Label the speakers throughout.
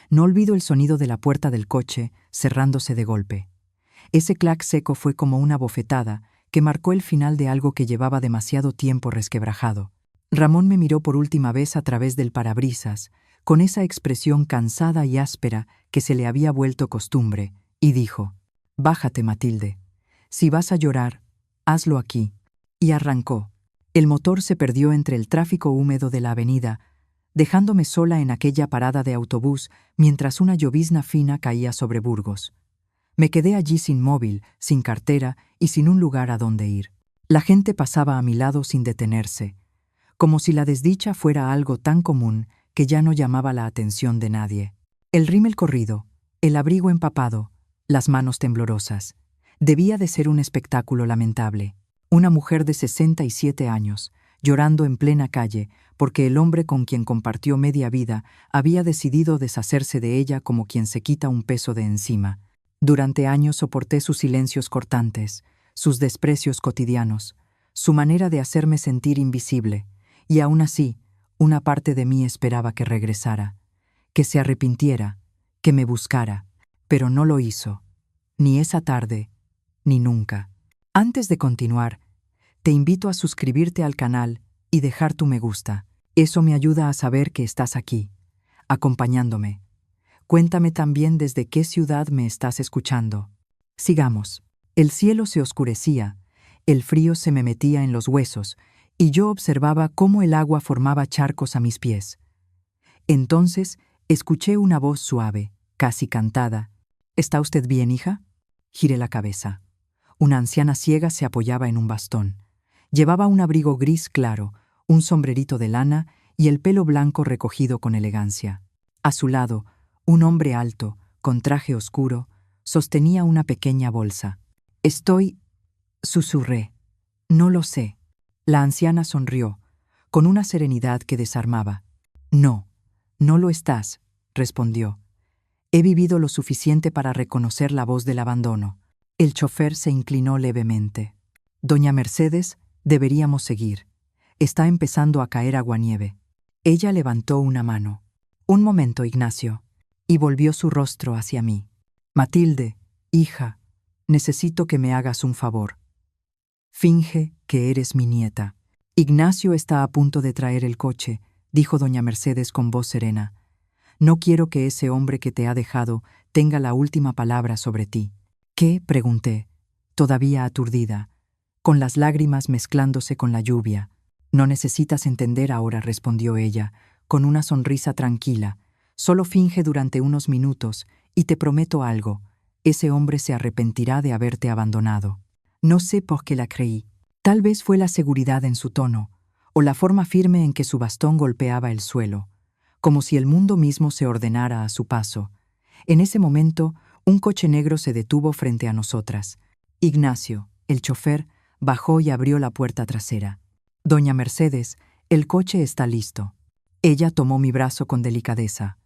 Speaker 1: No olvido el sonido de la puerta del coche cerrándose de golpe. Ese clac seco fue como una bofetada que marcó el final de algo que llevaba demasiado tiempo resquebrajado. Ramón me miró por última vez a través del parabrisas, con esa expresión cansada y áspera que se le había vuelto costumbre, y dijo: «Bájate, Matilde. Si vas a llorar, hazlo aquí». Y arrancó. El motor se perdió entre el tráfico húmedo de la avenida, dejándome sola en aquella parada de autobús mientras una llovizna fina caía sobre Burgos. Me quedé allí sin móvil, sin cartera y sin un lugar a donde ir. La gente pasaba a mi lado sin detenerse, como si la desdicha fuera algo tan común que ya no llamaba la atención de nadie. El rímel corrido, el abrigo empapado, las manos temblorosas. Debía de ser un espectáculo lamentable. Una mujer de 67 años, llorando en plena calle, porque el hombre con quien compartió media vida había decidido deshacerse de ella como quien se quita un peso de encima. Durante años soporté sus silencios cortantes, sus desprecios cotidianos, su manera de hacerme sentir invisible, y aún así, una parte de mí esperaba que regresara, que se arrepintiera, que me buscara, pero no lo hizo, ni esa tarde, ni nunca. Antes de continuar, te invito a suscribirte al canal y dejar tu me gusta. Eso me ayuda a saber que estás aquí, acompañándome. Cuéntame también desde qué ciudad me estás escuchando. Sigamos. El cielo se oscurecía, el frío se me metía en los huesos, y yo observaba cómo el agua formaba charcos a mis pies. Entonces escuché una voz suave, casi cantada. ¿Está usted bien, hija? Giré la cabeza. Una anciana ciega se apoyaba en un bastón. Llevaba un abrigo gris claro, un sombrerito de lana y el pelo blanco recogido con elegancia. A su lado, un hombre alto, con traje oscuro, sostenía una pequeña bolsa. Susurré. No lo sé. La anciana sonrió, con una serenidad que desarmaba. No, no lo estás, respondió. He vivido lo suficiente para reconocer la voz del abandono. El chofer se inclinó levemente. Doña Mercedes, deberíamos seguir. Está empezando a caer aguanieve. Ella levantó una mano. Un momento, Ignacio. Y volvió su rostro hacia mí. Matilde, hija, necesito que me hagas un favor. Finge que eres mi nieta. Ignacio está a punto de traer el coche, dijo doña Mercedes con voz serena. No quiero que ese hombre que te ha dejado tenga la última palabra sobre ti. ¿Qué? Pregunté, todavía aturdida, con las lágrimas mezclándose con la lluvia. No necesitas entender ahora, respondió ella, con una sonrisa tranquila. Solo finge durante unos minutos y te prometo algo. Ese hombre se arrepentirá de haberte abandonado. No sé por qué la creí. Tal vez fue la seguridad en su tono, o la forma firme en que su bastón golpeaba el suelo, como si el mundo mismo se ordenara a su paso. En ese momento, un coche negro se detuvo frente a nosotras. Ignacio, el chofer, bajó y abrió la puerta trasera. Doña Mercedes, el coche está listo. Ella tomó mi brazo con delicadeza.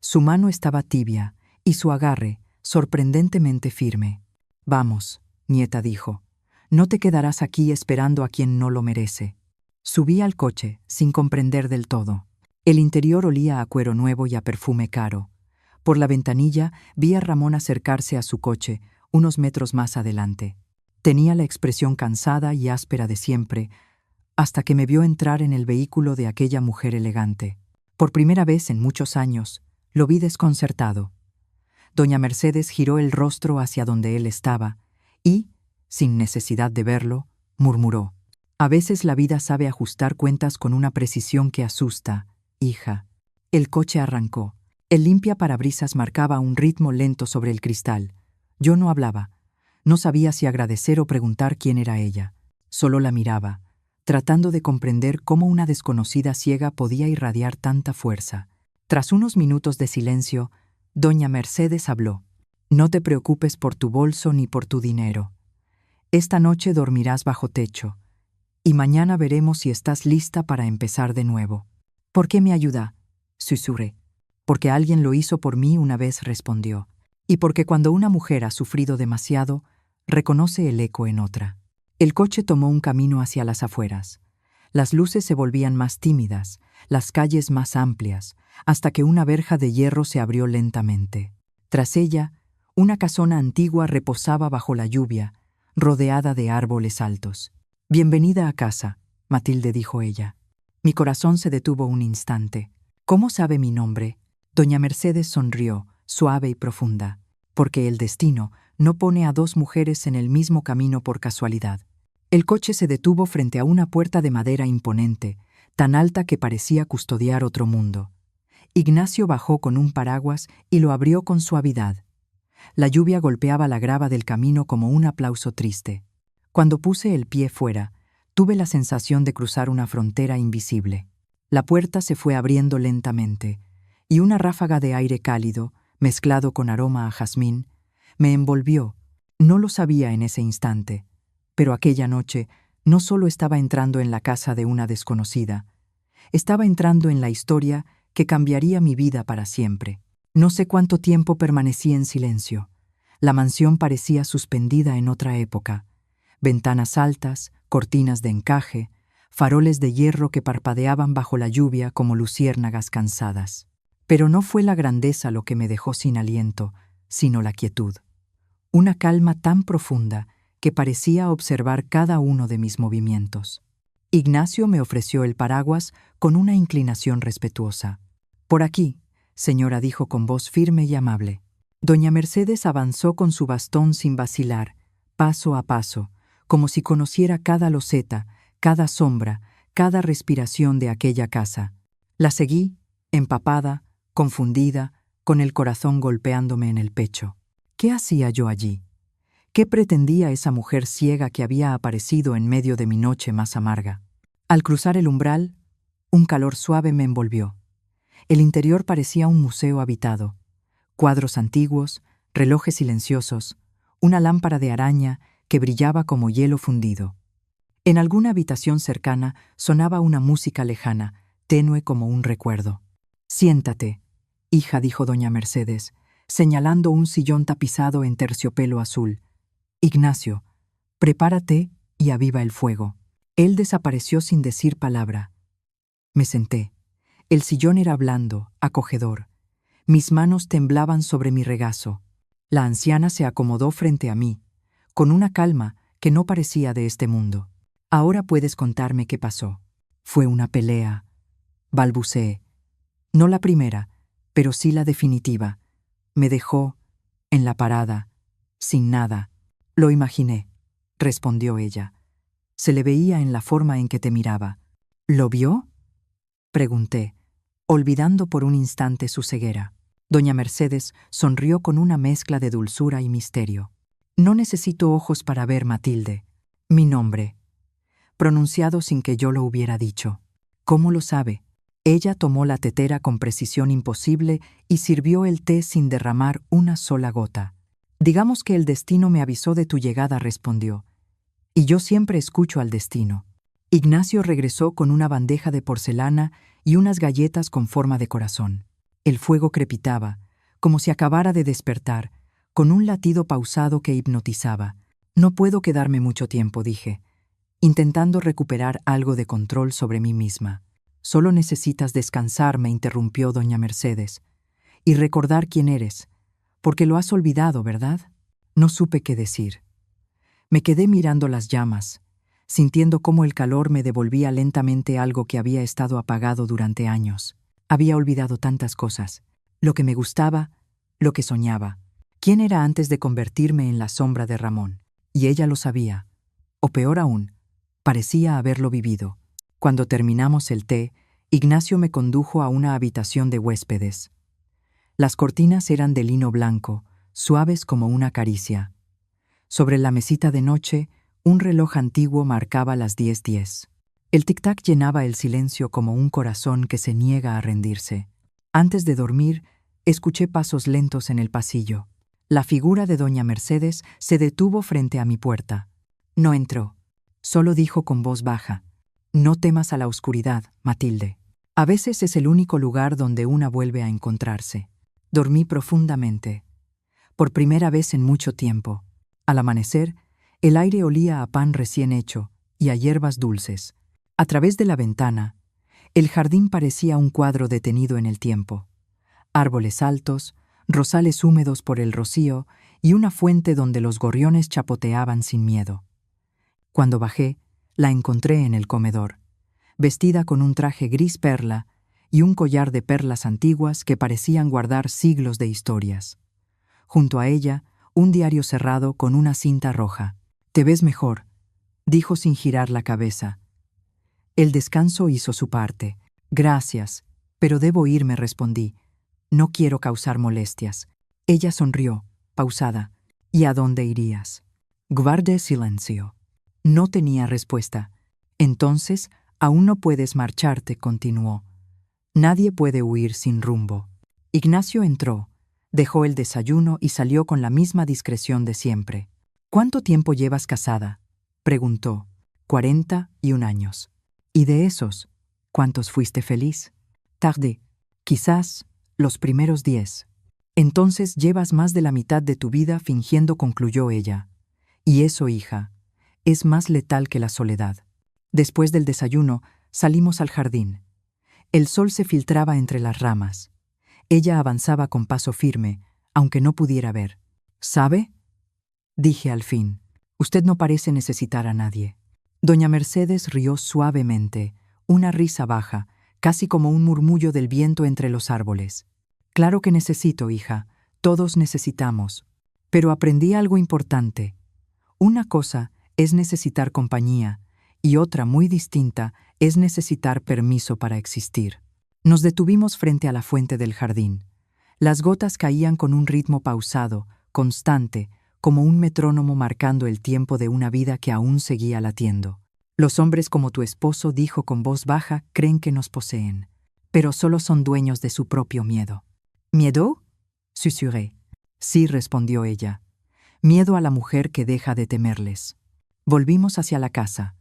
Speaker 1: Su mano estaba tibia y su agarre sorprendentemente firme. Vamos, nieta, dijo. No te quedarás aquí esperando a quien no lo merece. Subí al coche, sin comprender del todo. El interior olía a cuero nuevo y a perfume caro. Por la ventanilla vi a Ramón acercarse a su coche, unos metros más adelante. Tenía la expresión cansada y áspera de siempre, hasta que me vio entrar en el vehículo de aquella mujer elegante. Por primera vez en muchos años, lo vi desconcertado. Doña Mercedes giró el rostro hacia donde él estaba y, sin necesidad de verlo, murmuró: «A veces la vida sabe ajustar cuentas con una precisión que asusta, hija». El coche arrancó. El limpiaparabrisas marcaba un ritmo lento sobre el cristal. Yo no hablaba. No sabía si agradecer o preguntar quién era ella. Solo la miraba, tratando de comprender cómo una desconocida ciega podía irradiar tanta fuerza. Tras unos minutos de silencio, doña Mercedes habló. «No te preocupes por tu bolso ni por tu dinero. Esta noche dormirás bajo techo, y mañana veremos si estás lista para empezar de nuevo». «¿Por qué me ayuda?», susurré. «Porque alguien lo hizo por mí una vez», respondió. «Y porque cuando una mujer ha sufrido demasiado, reconoce el eco en otra». El coche tomó un camino hacia las afueras. Las luces se volvían más tímidas, las calles más amplias, hasta que una verja de hierro se abrió lentamente. Tras ella, una casona antigua reposaba bajo la lluvia, rodeada de árboles altos. «Bienvenida a casa», Matilde dijo ella. Mi corazón se detuvo un instante. «¿Cómo sabe mi nombre?» Doña Mercedes sonrió, suave y profunda. «Porque el destino no pone a dos mujeres en el mismo camino por casualidad». El coche se detuvo frente a una puerta de madera imponente, tan alta que parecía custodiar otro mundo. Ignacio bajó con un paraguas y lo abrió con suavidad. La lluvia golpeaba la grava del camino como un aplauso triste. Cuando puse el pie fuera, tuve la sensación de cruzar una frontera invisible. La puerta se fue abriendo lentamente, y una ráfaga de aire cálido, mezclado con aroma a jazmín, me envolvió. No lo sabía en ese instante, pero aquella noche no solo estaba entrando en la casa de una desconocida, estaba entrando en la historia que cambiaría mi vida para siempre. No sé cuánto tiempo permanecí en silencio. La mansión parecía suspendida en otra época. Ventanas altas, cortinas de encaje, faroles de hierro que parpadeaban bajo la lluvia como luciérnagas cansadas. Pero no fue la grandeza lo que me dejó sin aliento, sino la quietud. Una calma tan profunda que parecía observar cada uno de mis movimientos. Ignacio me ofreció el paraguas con una inclinación respetuosa. «Por aquí», señora, dijo con voz firme y amable. Doña Mercedes avanzó con su bastón sin vacilar, paso a paso, como si conociera cada loseta, cada sombra, cada respiración de aquella casa. La seguí, empapada, confundida, con el corazón golpeándome en el pecho. ¿Qué hacía yo allí? ¿Qué pretendía esa mujer ciega que había aparecido en medio de mi noche más amarga? Al cruzar el umbral, un calor suave me envolvió. El interior parecía un museo habitado. Cuadros antiguos, relojes silenciosos, una lámpara de araña que brillaba como hielo fundido. En alguna habitación cercana sonaba una música lejana, tenue como un recuerdo. «Siéntate, hija», dijo doña Mercedes, señalando un sillón tapizado en terciopelo azul. «Ignacio, prepárate y aviva el fuego». Él desapareció sin decir palabra. Me senté. El sillón era blando, acogedor. Mis manos temblaban sobre mi regazo. La anciana se acomodó frente a mí, con una calma que no parecía de este mundo. «Ahora puedes contarme qué pasó». «Fue una pelea», balbuceé. «No la primera, pero sí la definitiva. Me dejó en la parada, sin nada». «Lo imaginé», respondió ella. Se le veía en la forma en que te miraba. «¿Lo vio?», pregunté, olvidando por un instante su ceguera. Doña Mercedes sonrió con una mezcla de dulzura y misterio. «No necesito ojos para ver, Matilde. Mi nombre, pronunciado sin que yo lo hubiera dicho». «¿Cómo lo sabe?». Ella tomó la tetera con precisión imposible y sirvió el té sin derramar una sola gota. «Digamos que el destino me avisó de tu llegada», respondió. «Y yo siempre escucho al destino». Ignacio regresó con una bandeja de porcelana y unas galletas con forma de corazón. El fuego crepitaba, como si acabara de despertar, con un latido pausado que hipnotizaba. «No puedo quedarme mucho tiempo», dije, intentando recuperar algo de control sobre mí misma. «Solo necesitas descansar», me interrumpió doña Mercedes, «y recordar quién eres, porque lo has olvidado, ¿verdad?». No supe qué decir. Me quedé mirando las llamas, sintiendo cómo el calor me devolvía lentamente algo que había estado apagado durante años. Había olvidado tantas cosas, lo que me gustaba, lo que soñaba. ¿Quién era antes de convertirme en la sombra de Ramón? Y ella lo sabía. O peor aún, parecía haberlo vivido. Cuando terminamos el té, Ignacio me condujo a una habitación de huéspedes. Las cortinas eran de lino blanco, suaves como una caricia. Sobre la mesita de noche, un reloj antiguo marcaba las 10:10. El tic-tac llenaba el silencio como un corazón que se niega a rendirse. Antes de dormir, escuché pasos lentos en el pasillo. La figura de doña Mercedes se detuvo frente a mi puerta. No entró. Solo dijo con voz baja: «No temas a la oscuridad, Matilde. A veces es el único lugar donde una vuelve a encontrarse». Dormí profundamente. Por primera vez en mucho tiempo. Al amanecer, el aire olía a pan recién hecho y a hierbas dulces. A través de la ventana, El jardín parecía un cuadro detenido en el tiempo. Árboles altos, rosales húmedos por el rocío y una fuente donde los gorriones chapoteaban sin miedo. Cuando bajé, la encontré en el comedor, vestida con un traje gris perla y un collar de perlas antiguas que parecían guardar siglos de historias. Junto a ella, un diario cerrado con una cinta roja. «Te ves mejor», dijo sin girar la cabeza. El descanso hizo su parte. «Gracias, pero debo irme», respondí. «No quiero causar molestias». Ella sonrió, pausada. «¿Y a dónde irías?» Guardé silencio. No tenía respuesta. «Entonces, aún no puedes marcharte», continuó. «Nadie puede huir sin rumbo». Ignacio entró, dejó el desayuno y salió con la misma discreción de siempre. «¿Cuánto tiempo llevas casada?», preguntó. 41 años. «¿Y de esos, cuántos fuiste feliz?» «Tardé. Quizás los primeros 10. «Entonces llevas más de la mitad de tu vida fingiendo», concluyó ella. «Y eso, hija, es más letal que la soledad». Después del desayuno, salimos al jardín. El sol se filtraba entre las ramas. Ella avanzaba con paso firme, aunque no pudiera ver. «¿Sabe?», dije al fin. «Usted no parece necesitar a nadie». Doña Mercedes rió suavemente, una risa baja, casi como un murmullo del viento entre los árboles. «Claro que necesito, hija. Todos necesitamos. Pero aprendí algo importante. Una cosa es necesitar compañía, y otra muy distinta es necesitar permiso para existir». Nos detuvimos frente a la fuente del jardín. Las gotas caían con un ritmo pausado, constante, como un metrónomo marcando el tiempo de una vida que aún seguía latiendo. «Los hombres como tu esposo», dijo con voz baja, «creen que nos poseen, pero solo son dueños de su propio miedo». «¿Miedo?», susurré. «Sí», respondió ella. «Miedo a la mujer que deja de temerles». Volvimos hacia la casa.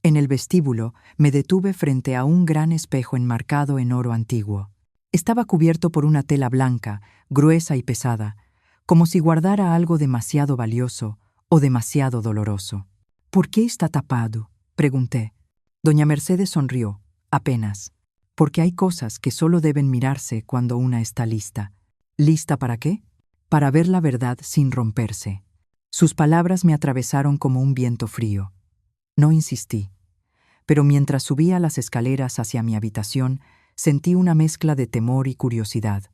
Speaker 1: En el vestíbulo me detuve frente a un gran espejo enmarcado en oro antiguo. Estaba cubierto por una tela blanca, gruesa y pesada, como si guardara algo demasiado valioso o demasiado doloroso. «¿Por qué está tapado?», pregunté. Doña Mercedes sonrió, apenas. «Porque hay cosas que solo deben mirarse cuando una está lista». «¿Lista para qué?». «Para ver la verdad sin romperse». Sus palabras me atravesaron como un viento frío. No insistí. Pero mientras subía las escaleras hacia mi habitación, sentí una mezcla de temor y curiosidad,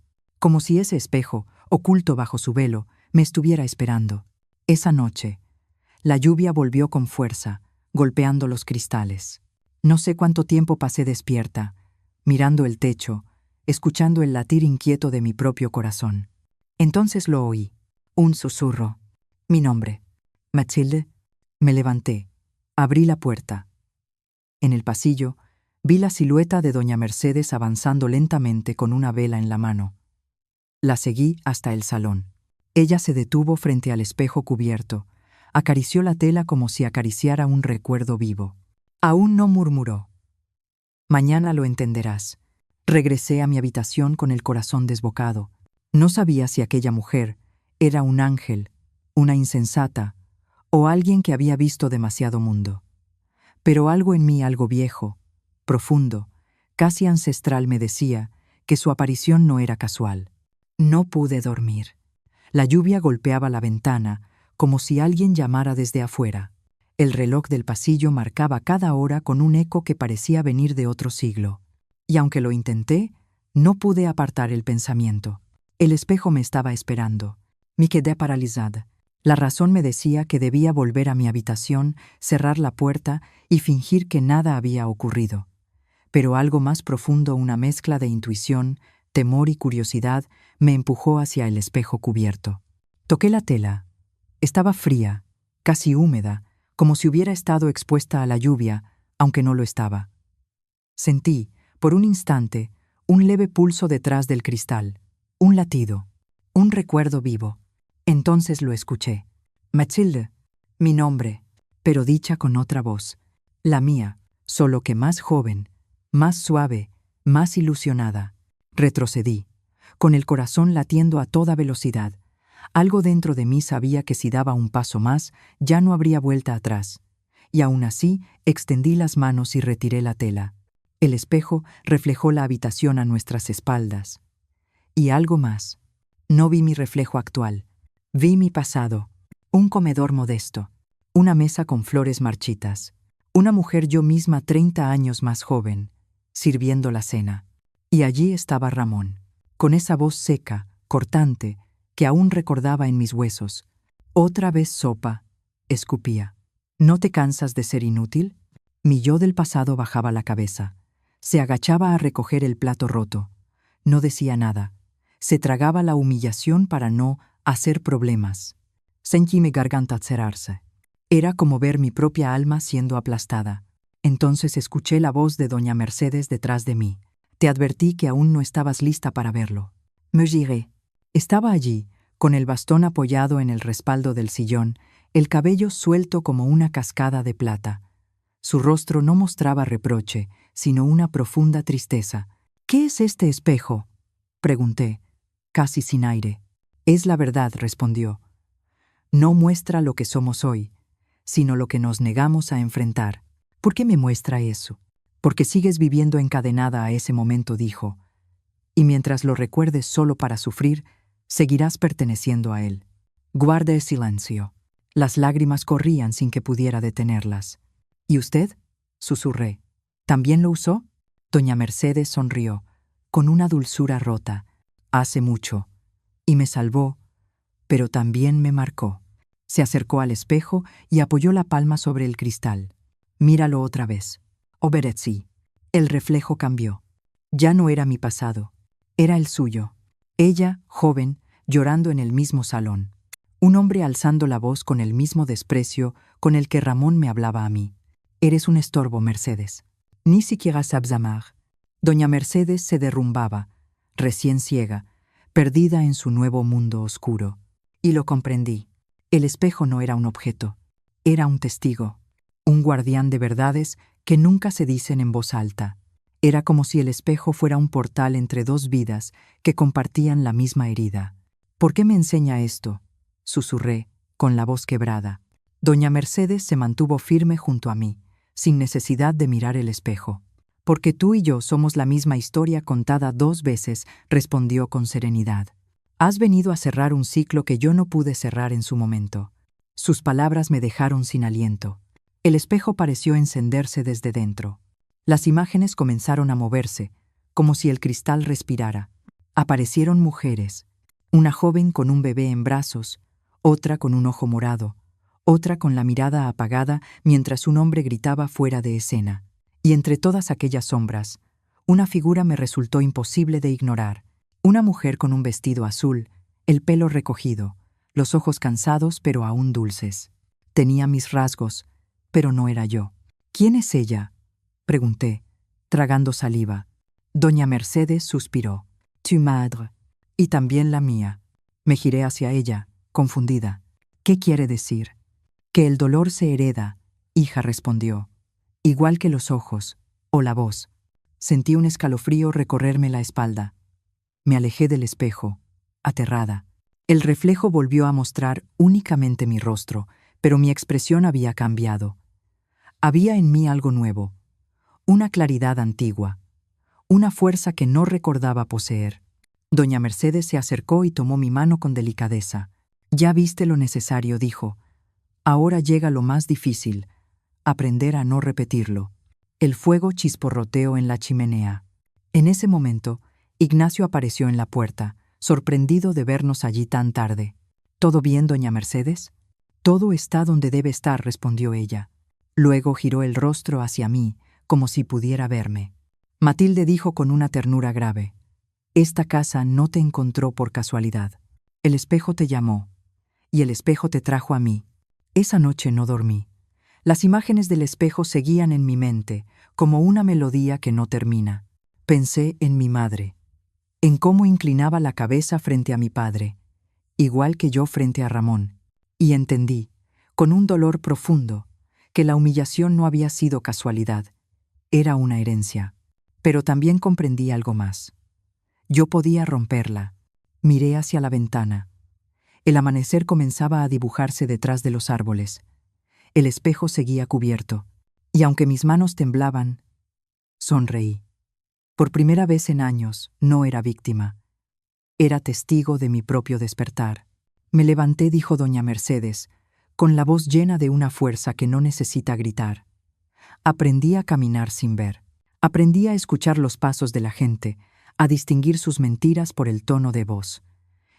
Speaker 1: como si ese espejo, oculto bajo su velo, me estuviera esperando. Esa noche, la lluvia volvió con fuerza, golpeando los cristales. No sé cuánto tiempo pasé despierta, mirando el techo, escuchando el latir inquieto de mi propio corazón. Entonces lo oí, un susurro. Mi nombre. «Mathilde». Me levanté, abrí la puerta. En el pasillo, vi la silueta de doña Mercedes avanzando lentamente con una vela en la mano. La seguí hasta el salón. Ella se detuvo frente al espejo cubierto, acarició la tela como si acariciara un recuerdo vivo. Aún no murmuró. «Mañana lo entenderás». Regresé a mi habitación con el corazón desbocado. No sabía si aquella mujer era un ángel, una insensata, o alguien que había visto demasiado mundo. Pero algo en mí, algo viejo, profundo, casi ancestral, me decía que su aparición no era casual. No pude dormir. La lluvia golpeaba la ventana, como si alguien llamara desde afuera. El reloj del pasillo marcaba cada hora con un eco que parecía venir de otro siglo. Y aunque lo intenté, no pude apartar el pensamiento. El espejo me estaba esperando. Me quedé paralizada. La razón me decía que debía volver a mi habitación, cerrar la puerta y fingir que nada había ocurrido. Pero algo más profundo, una mezcla de intuición, temor y curiosidad, me empujó hacia el espejo cubierto. Toqué la tela. Estaba fría, casi húmeda, como si hubiera estado expuesta a la lluvia, aunque no lo estaba. Sentí, por un instante, un leve pulso detrás del cristal, un latido, un recuerdo vivo. Entonces lo escuché. «Mathilde», mi nombre, pero dicha con otra voz, la mía, solo que más joven, más suave, más ilusionada. Retrocedí, con el corazón latiendo a toda velocidad. Algo dentro de mí sabía que si daba un paso más, ya no habría vuelta atrás. Y aún así, extendí las manos y retiré la tela. El espejo reflejó la habitación a nuestras espaldas. Y algo más. No vi mi reflejo actual. Vi mi pasado. Un comedor modesto. Una mesa con flores marchitas. Una mujer yo misma 30 años más joven, sirviendo la cena. Y allí estaba Ramón, con esa voz seca, cortante, que aún recordaba en mis huesos. «Otra vez sopa», escupía. «¿No te cansas de ser inútil?» Mi yo del pasado bajaba la cabeza. Se agachaba a recoger el plato roto. No decía nada. Se tragaba la humillación para no hacer problemas. Sentí mi garganta cerrarse. Era como ver mi propia alma siendo aplastada. Entonces escuché la voz de doña Mercedes detrás de mí. «Te advertí que aún no estabas lista para verlo». Me giré. Estaba allí, con el bastón apoyado en el respaldo del sillón, el cabello suelto como una cascada de plata. Su rostro no mostraba reproche, sino una profunda tristeza. «¿Qué es este espejo?», pregunté, casi sin aire. «Es la verdad», respondió. «No muestra lo que somos hoy, sino lo que nos negamos a enfrentar». «¿Por qué me muestra eso?». «Porque sigues viviendo encadenada a ese momento», dijo. «Y mientras lo recuerdes solo para sufrir, seguirás perteneciendo a él». Guardé silencio. Las lágrimas corrían sin que pudiera detenerlas. «¿Y usted?», susurré. «¿También lo usó?». Doña Mercedes sonrió, con una dulzura rota. «Hace mucho. Y me salvó, pero también me marcó». Se acercó al espejo y apoyó la palma sobre el cristal. «Míralo otra vez». Obedecí. El reflejo cambió. Ya no era mi pasado. Era el suyo. Ella, joven, llorando en el mismo salón. Un hombre alzando la voz con el mismo desprecio con el que Ramón me hablaba a mí. «Eres un estorbo, Mercedes. Ni siquiera sabes amar». Doña Mercedes se derrumbaba, recién ciega, perdida en su nuevo mundo oscuro. Y lo comprendí. El espejo no era un objeto. Era un testigo. Un guardián de verdades que nunca se dicen en voz alta. Era como si el espejo fuera un portal entre dos vidas que compartían la misma herida. «¿Por qué me enseña esto?», susurré, con la voz quebrada. Doña Mercedes se mantuvo firme junto a mí, sin necesidad de mirar el espejo. «Porque tú y yo somos la misma historia contada 2 veces», respondió con serenidad. «Has venido a cerrar un ciclo que yo no pude cerrar en su momento». Sus palabras me dejaron sin aliento. El espejo pareció encenderse desde dentro. Las imágenes comenzaron a moverse, como si el cristal respirara. Aparecieron mujeres, una joven con un bebé en brazos, otra con un ojo morado, otra con la mirada apagada mientras un hombre gritaba fuera de escena. Y entre todas aquellas sombras, una figura me resultó imposible de ignorar. Una mujer con un vestido azul, el pelo recogido, los ojos cansados pero aún dulces. Tenía mis rasgos, pero no era yo. «¿Quién es ella?», pregunté, tragando saliva. Doña Mercedes suspiró. «Tu madre». «Y también la mía». Me giré hacia ella, confundida. «¿Qué quiere decir?». «Que el dolor se hereda», hija respondió. «Igual que los ojos, o la voz». Sentí un escalofrío recorrerme la espalda. Me alejé del espejo, aterrada. El reflejo volvió a mostrar únicamente mi rostro, pero mi expresión había cambiado. Había en mí algo nuevo, una claridad antigua, una fuerza que no recordaba poseer. Doña Mercedes se acercó y tomó mi mano con delicadeza. «Ya viste lo necesario», dijo. «Ahora llega lo más difícil, aprender a no repetirlo». El fuego chisporroteó en la chimenea. En ese momento, Ignacio apareció en la puerta, sorprendido de vernos allí tan tarde. «¿Todo bien, doña Mercedes?». «Todo está donde debe estar», respondió ella. Luego giró el rostro hacia mí, como si pudiera verme. Matilde dijo con una ternura grave: «Esta casa no te encontró por casualidad. El espejo te llamó, y el espejo te trajo a mí». Esa noche no dormí. Las imágenes del espejo seguían en mi mente, como una melodía que no termina. Pensé en mi madre, en cómo inclinaba la cabeza frente a mi padre, igual que yo frente a Ramón, y entendí, con un dolor profundo, que la humillación no había sido casualidad, era una herencia. Pero también comprendí algo más. Yo podía romperla. Miré hacia la ventana. El amanecer comenzaba a dibujarse detrás de los árboles. El espejo seguía cubierto, y aunque mis manos temblaban, Sonreí. Por primera vez en años, no era víctima. Era testigo de mi propio despertar. Me levanté, dijo doña Mercedes, con la voz llena de una fuerza que no necesita gritar. Aprendí a caminar sin ver. Aprendí a escuchar los pasos de la gente, a distinguir sus mentiras por el tono de voz.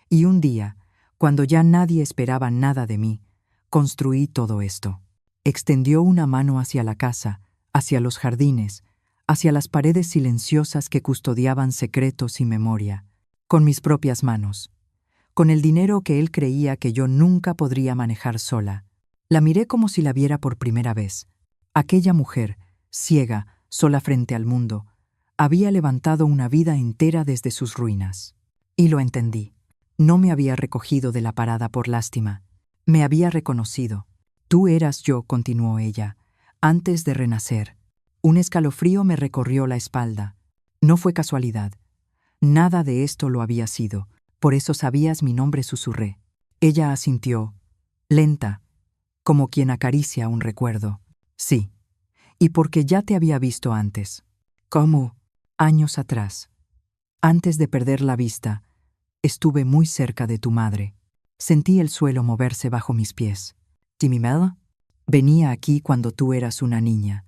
Speaker 1: Y un día, cuando ya nadie esperaba nada de mí, construí todo esto. Extendió una mano hacia la casa, hacia los jardines, hacia las paredes silenciosas que custodiaban secretos y memoria, con mis propias manos, con el dinero que él creía que yo nunca podría manejar sola. La miré como si la viera por primera vez. Aquella mujer, ciega, sola frente al mundo, había levantado una vida entera desde sus ruinas. Y lo entendí. No me había recogido de la parada por lástima. Me había reconocido. Tú eras yo, continuó ella, antes de renacer. Un escalofrío me recorrió la espalda. No fue casualidad. Nada de esto lo había sido. Por eso sabías mi nombre, susurré. Ella asintió, lenta, como quien acaricia un recuerdo. Sí, y porque ya te había visto antes. ¿Cómo? Años atrás. Antes de perder la vista, estuve muy cerca de tu madre. Sentí el suelo moverse bajo mis pies. Timimel venía aquí cuando tú eras una niña.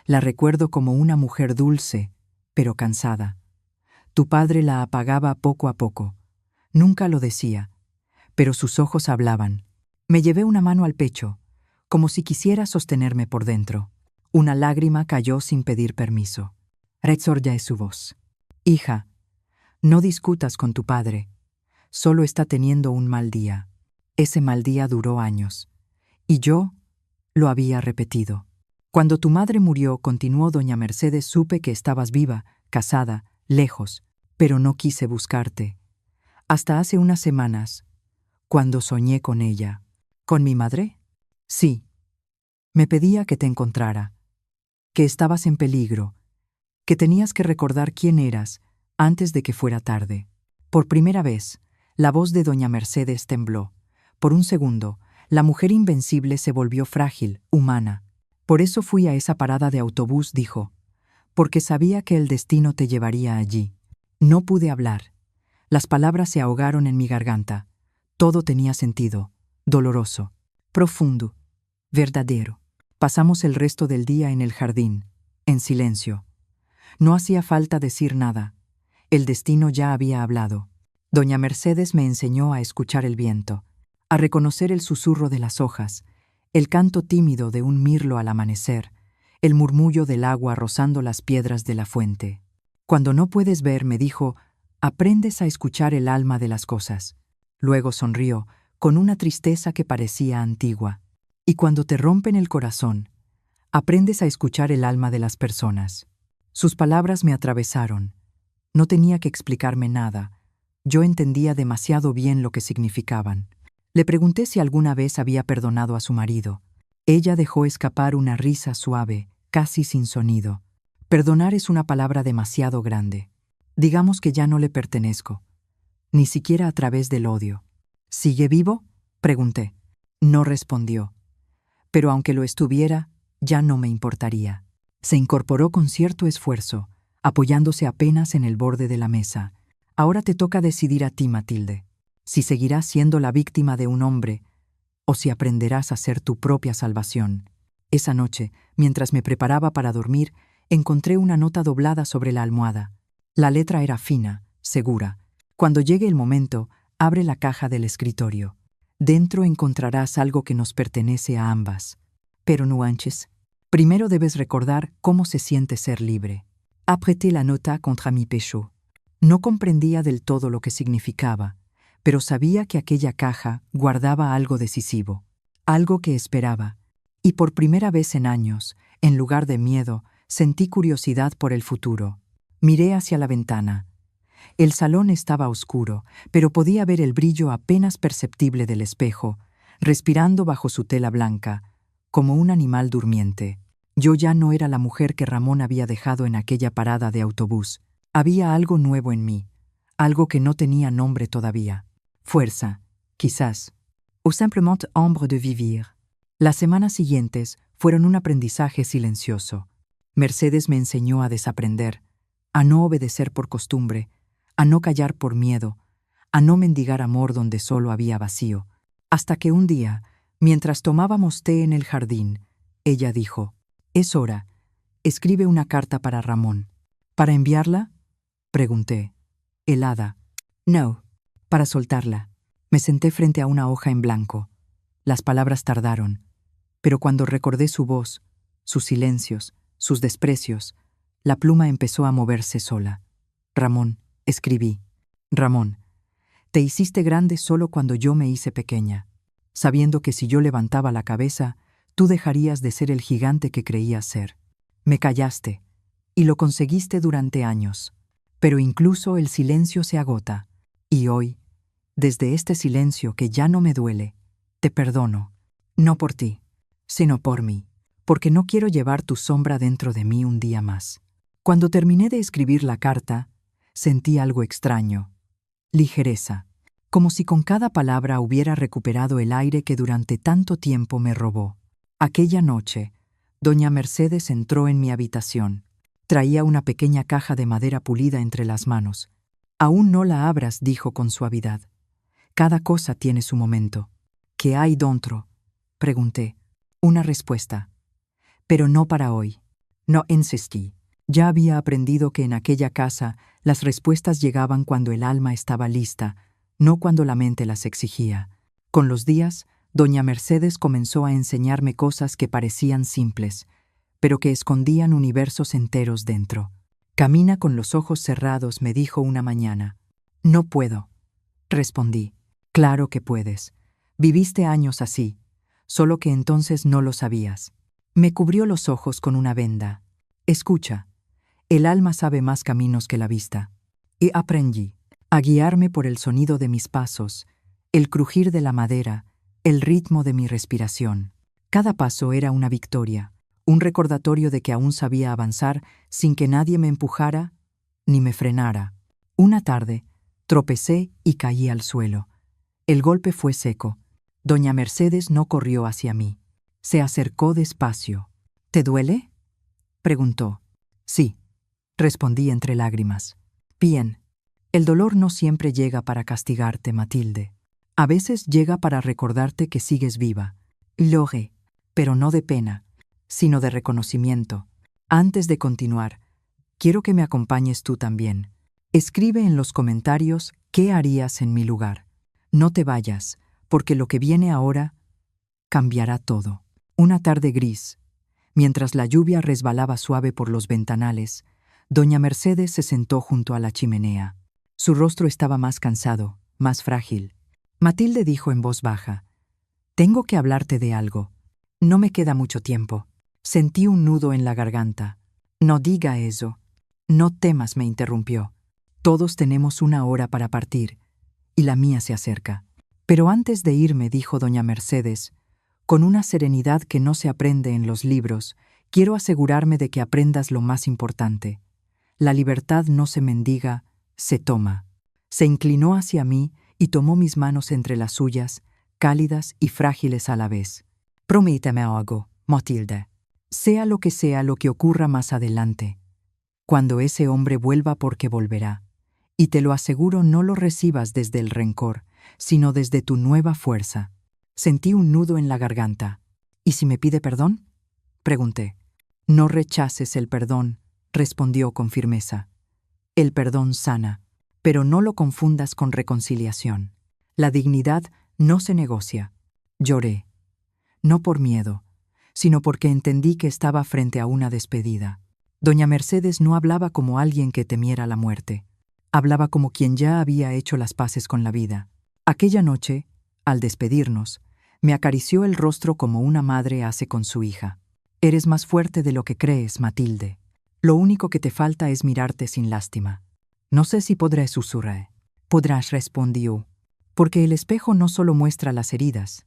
Speaker 1: La recuerdo como una mujer dulce, pero cansada. Tu padre la apagaba poco a poco. Nunca lo decía, pero sus ojos hablaban. Me llevé una mano al pecho, como si quisiera sostenerme por dentro. Una lágrima cayó sin pedir permiso. Retzorya es su voz. Hija, no discutas con tu padre. Solo está teniendo un mal día. Ese mal día duró años. Y yo lo había repetido. Cuando tu madre murió, continuó doña Mercedes, supe que estabas viva, casada, lejos, pero no quise buscarte. Hasta hace unas semanas, cuando soñé con ella. ¿Con mi madre? Sí. Me pedía que te encontrara, que estabas en peligro, que tenías que recordar quién eras antes de que fuera tarde. Por primera vez, la voz de doña Mercedes tembló. Por un segundo, la mujer invencible se volvió frágil, humana. Por eso fui a esa parada de autobús, dijo, porque sabía que el destino te llevaría allí. No pude hablar. Las palabras se ahogaron en mi garganta. Todo tenía sentido, doloroso, profundo, verdadero. Pasamos el resto del día en el jardín, en silencio. No hacía falta decir nada. El destino ya había hablado. Doña Mercedes me enseñó a escuchar el viento, a reconocer el susurro de las hojas, el canto tímido de un mirlo al amanecer, el murmullo del agua rozando las piedras de la fuente. Cuando no puedes ver, me dijo, aprendes a escuchar el alma de las cosas. Luego sonrió, con una tristeza que parecía antigua. Y cuando te rompen el corazón, aprendes a escuchar el alma de las personas. Sus palabras me atravesaron. No tenía que explicarme nada. Yo entendía demasiado bien lo que significaban. Le pregunté si alguna vez había perdonado a su marido. Ella dejó escapar una risa suave, casi sin sonido. Perdonar es una palabra demasiado grande. Digamos que ya no le pertenezco, ni siquiera a través del odio. ¿Sigue vivo?, pregunté. No respondió. Pero aunque lo estuviera, ya no me importaría. Se incorporó con cierto esfuerzo, apoyándose apenas en el borde de la mesa. Ahora te toca decidir a ti, Matilde, si seguirás siendo la víctima de un hombre o si aprenderás a ser tu propia salvación. Esa noche, mientras me preparaba para dormir, encontré una nota doblada sobre la almohada. La letra era fina, segura. Cuando llegue el momento, abre la caja del escritorio. Dentro encontrarás algo que nos pertenece a ambas. Pero no antes. Primero debes recordar cómo se siente ser libre. Apreté la nota contra mi pecho. No comprendía del todo lo que significaba, pero sabía que aquella caja guardaba algo decisivo, algo que esperaba. Y por primera vez en años, en lugar de miedo, sentí curiosidad por el futuro. Miré hacia la ventana. El salón estaba oscuro, pero podía ver el brillo apenas perceptible del espejo, respirando bajo su tela blanca, como un animal durmiente. Yo ya no era la mujer que Ramón había dejado en aquella parada de autobús. Había algo nuevo en mí, algo que no tenía nombre todavía. Fuerza, quizás, o simplement hambre de vivir. Las semanas siguientes fueron un aprendizaje silencioso. Mercedes me enseñó a desaprender, a no obedecer por costumbre, a no callar por miedo, a no mendigar amor donde solo había vacío, hasta que un día, mientras tomábamos té en el jardín, ella dijo: «Es hora, escribe una carta para Ramón». «¿Para enviarla?», pregunté, helada. «No, para soltarla». Me senté frente a una hoja en blanco. Las palabras tardaron, pero cuando recordé su voz, sus silencios, sus desprecios, la pluma empezó a moverse sola. «Ramón», escribí. «Ramón, te hiciste grande solo cuando yo me hice pequeña, sabiendo que si yo levantaba la cabeza, tú dejarías de ser el gigante que creías ser. Me callaste, y lo conseguiste durante años. Pero incluso el silencio se agota, y hoy, desde este silencio que ya no me duele, te perdono, no por ti, sino por mí, porque no quiero llevar tu sombra dentro de mí un día más». Cuando terminé de escribir la carta, sentí algo extraño, ligereza, como si con cada palabra hubiera recuperado el aire que durante tanto tiempo me robó. Aquella noche, doña Mercedes entró en mi habitación. Traía una pequeña caja de madera pulida entre las manos. «Aún no la abras», dijo con suavidad. «Cada cosa tiene su momento». «¿Qué hay dentro?», pregunté. Una respuesta. «Pero no para hoy». No insistí. Ya había aprendido que en aquella casa las respuestas llegaban cuando el alma estaba lista, no cuando la mente las exigía. Con los días, doña Mercedes comenzó a enseñarme cosas que parecían simples, pero que escondían universos enteros dentro. «Camina con los ojos cerrados», me dijo una mañana. «No puedo», respondí. «Claro que puedes. Viviste años así, solo que entonces no lo sabías». Me cubrió los ojos con una venda. «Escucha, el alma sabe más caminos que la vista». Y aprendí a guiarme por el sonido de mis pasos, el crujir de la madera, el ritmo de mi respiración. Cada paso era una victoria, un recordatorio de que aún sabía avanzar sin que nadie me empujara ni me frenara. Una tarde, tropecé y caí al suelo. El golpe fue seco. Doña Mercedes no corrió hacia mí. Se acercó despacio. «¿Te duele?», preguntó. «Sí», respondí entre lágrimas. «Bien, el dolor no siempre llega para castigarte, Matilde. A veces llega para recordarte que sigues viva. Lloré, pero no de pena, sino de reconocimiento. Antes de continuar, quiero que me acompañes tú también. Escribe en los comentarios qué harías en mi lugar. No te vayas, porque lo que viene ahora cambiará todo». Una tarde gris, mientras la lluvia resbalaba suave por los ventanales, doña Mercedes se sentó junto a la chimenea. Su rostro estaba más cansado, más frágil. «Matilde», dijo en voz baja, «tengo que hablarte de algo. No me queda mucho tiempo». Sentí un nudo en la garganta. «No diga eso». «No temas», me interrumpió. «Todos tenemos una hora para partir, y la mía se acerca». «Pero antes de irme», dijo doña Mercedes, con una serenidad que no se aprende en los libros, «quiero asegurarme de que aprendas lo más importante. La libertad no se mendiga, se toma». Se inclinó hacia mí y tomó mis manos entre las suyas, cálidas y frágiles a la vez. «Prométeme algo, Matilde. Sea lo que ocurra más adelante. Cuando ese hombre vuelva, porque volverá. Y te lo aseguro, no lo recibas desde el rencor, sino desde tu nueva fuerza». Sentí un nudo en la garganta. «¿Y si me pide perdón?», pregunté. «No rechaces el perdón», respondió con firmeza. «El perdón sana, pero no lo confundas con reconciliación. La dignidad no se negocia». Lloré, no por miedo, sino porque entendí que estaba frente a una despedida. Doña Mercedes no hablaba como alguien que temiera la muerte. Hablaba como quien ya había hecho las paces con la vida. Aquella noche, al despedirnos, me acarició el rostro como una madre hace con su hija. «Eres más fuerte de lo que crees, Matilde. Lo único que te falta es mirarte sin lástima». «No sé si podré», susurré. «Podrás», respondió, «porque el espejo no solo muestra las heridas,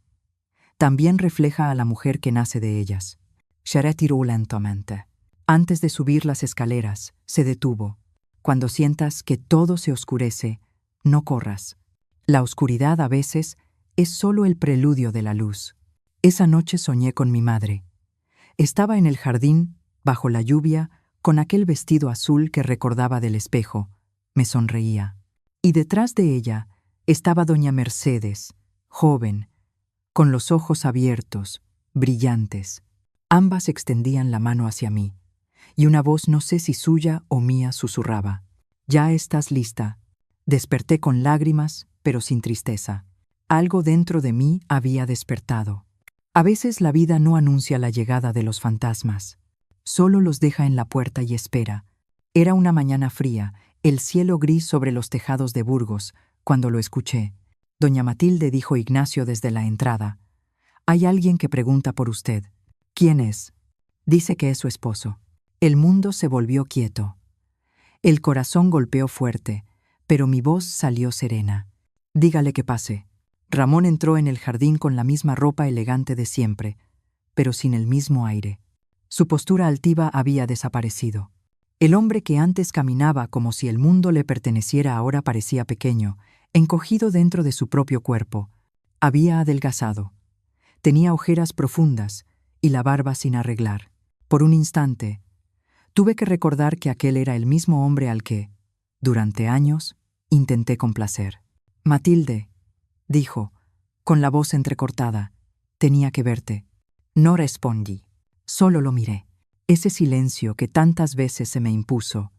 Speaker 1: también refleja a la mujer que nace de ellas». Se retiró lentamente. Antes de subir las escaleras, se detuvo. «Cuando sientas que todo se oscurece, no corras. La oscuridad a veces es solo el preludio de la luz». Esa noche soñé con mi madre. Estaba en el jardín, Bajo la lluvia, con aquel vestido azul que recordaba del espejo, me sonreía. Y detrás de ella estaba doña Mercedes, joven, con los ojos abiertos, brillantes. Ambas extendían la mano hacia mí, y una voz, no sé si suya o mía, susurraba: «Ya estás lista». Desperté con lágrimas, pero sin tristeza. Algo dentro de mí había despertado. A veces la vida no anuncia la llegada de los fantasmas. Solo los deja en la puerta y espera. Era una mañana fría, el cielo gris sobre los tejados de Burgos, cuando lo escuché. «Doña Matilde», dijo Ignacio desde la entrada, «hay alguien que pregunta por usted». «¿Quién es?» «Dice que es su esposo». El mundo se volvió quieto. El corazón golpeó fuerte, pero mi voz salió serena. «Dígale que pase». Ramón entró en el jardín con la misma ropa elegante de siempre, pero sin el mismo aire. Su postura altiva había desaparecido. El hombre que antes caminaba como si el mundo le perteneciera ahora parecía pequeño, encogido dentro de su propio cuerpo. Había adelgazado. Tenía ojeras profundas y la barba sin arreglar. Por un instante, tuve que recordar que aquel era el mismo hombre al que, durante años, intenté complacer. «Matilde», dijo, con la voz entrecortada, «tenía que verte». No respondí, solo lo miré. Ese silencio que tantas veces se me impuso,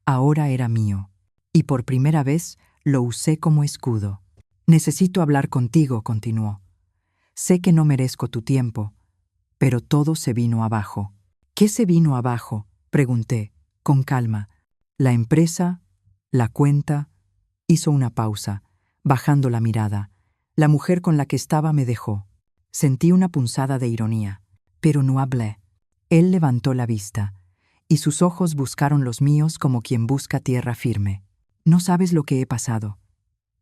Speaker 1: ahora era mío, y por primera vez lo usé como escudo. «Necesito hablar contigo», continuó. «Sé que no merezco tu tiempo, pero todo se vino abajo». «¿Qué se vino abajo?», pregunté, con calma. «La empresa, la cuenta». Hizo una pausa, bajando la mirada. La mujer con la que estaba me dejó. Sentí una punzada de ironía, pero no hablé. Él levantó la vista, y sus ojos buscaron los míos como quien busca tierra firme. «No sabes lo que he pasado.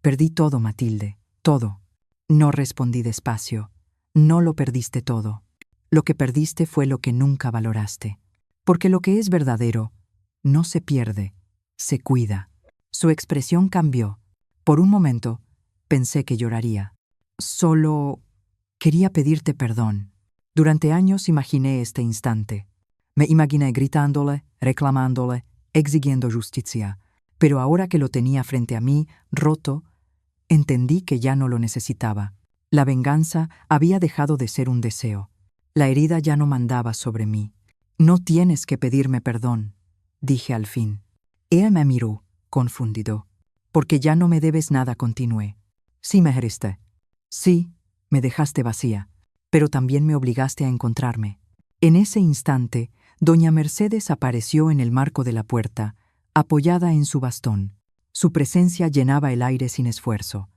Speaker 1: Perdí todo, Matilde, todo». No, respondí despacio. «No lo perdiste todo. Lo que perdiste fue lo que nunca valoraste. Porque lo que es verdadero no se pierde, se cuida». Su expresión cambió. Por un momento, pensé que lloraría. «Solo quería pedirte perdón». Durante años imaginé este instante. Me imaginé gritándole, reclamándole, exigiendo justicia. Pero ahora que lo tenía frente a mí, roto, entendí que ya no lo necesitaba. La venganza había dejado de ser un deseo. La herida ya no mandaba sobre mí. «No tienes que pedirme perdón», dije al fin. Él me miró, confundido. «Porque ya no me debes nada», continué. «Sí me heriste. Sí, me dejaste vacía, pero también me obligaste a encontrarme». En ese instante, doña Mercedes apareció en el marco de la puerta, apoyada en su bastón. Su presencia llenaba el aire sin esfuerzo.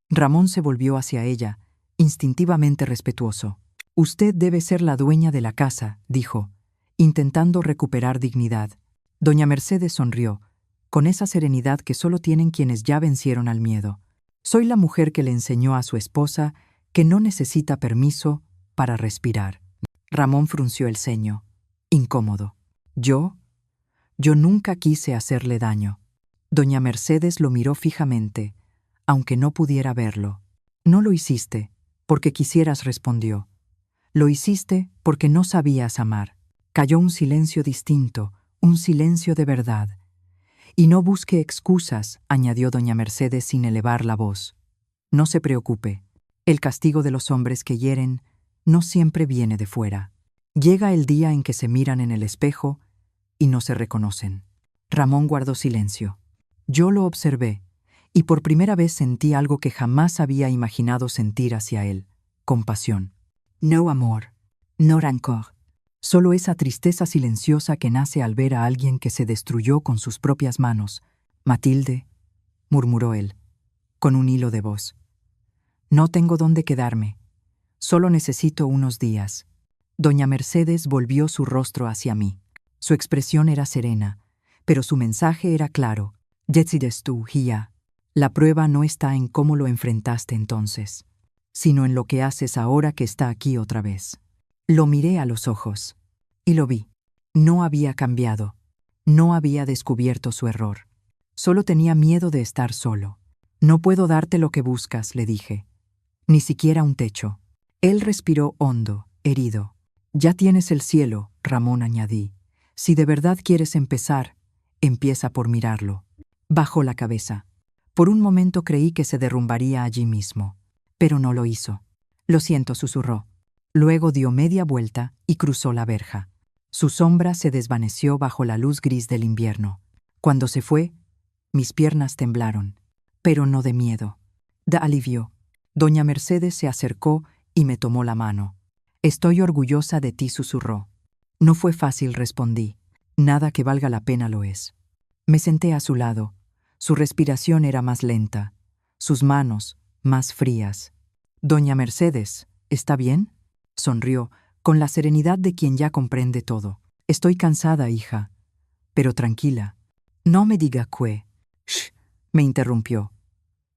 Speaker 1: Ramón se volvió hacia ella, instintivamente respetuoso. «Usted debe ser la dueña de la casa», dijo, intentando recuperar dignidad. Doña Mercedes sonrió, con esa serenidad que solo tienen quienes ya vencieron al miedo. «Soy la mujer que le enseñó a su esposa que no necesita permiso para respirar». Ramón frunció el ceño, incómodo. «¿Yo? Yo nunca quise hacerle daño». Doña Mercedes lo miró fijamente, aunque no pudiera verlo. «No lo hiciste porque quisieras», respondió. «Lo hiciste porque no sabías amar». Cayó un silencio distinto, un silencio de verdad. «Y no busque excusas», añadió doña Mercedes sin elevar la voz. «No se preocupe. El castigo de los hombres que hieren no siempre viene de fuera. Llega el día en que se miran en el espejo y no se reconocen». Ramón guardó silencio. Yo lo observé, y por primera vez sentí algo que jamás había imaginado sentir hacia él: compasión. No amor, no rancor. Solo esa tristeza silenciosa que nace al ver a alguien que se destruyó con sus propias manos. «Matilde», murmuró él, con un hilo de voz. «No tengo dónde quedarme. Solo necesito unos días». Doña Mercedes volvió su rostro hacia mí. Su expresión era serena, pero su mensaje era claro. «Decides tú, Gia. La prueba no está en cómo lo enfrentaste entonces, sino en lo que haces ahora que está aquí otra vez». Lo miré a los ojos, y lo vi. No había cambiado. No había descubierto su error. Solo tenía miedo de estar solo. «No puedo darte lo que buscas», le dije. «Ni siquiera un techo». Él respiró hondo, herido. «Ya tienes el cielo», Ramón añadí, Si de verdad quieres empezar, empieza por mirarlo. Bajó la cabeza. Por un momento creí que se derrumbaría allí mismo, pero no lo hizo. Lo siento, susurró. Luego dio media vuelta y cruzó la verja. Su sombra se desvaneció bajo la luz gris del invierno. Cuando se fue, mis piernas temblaron, pero no de miedo, de alivio. Doña Mercedes se acercó y me tomó la mano. Estoy orgullosa de ti, susurró. No fue fácil, respondí. Nada que valga la pena lo es. Me senté a su lado. Su respiración era más lenta, sus manos más frías. Doña Mercedes, ¿está bien? Sonrió, con la serenidad de quien ya comprende todo. Estoy cansada, hija, pero tranquila. No me diga que... Shh, me interrumpió.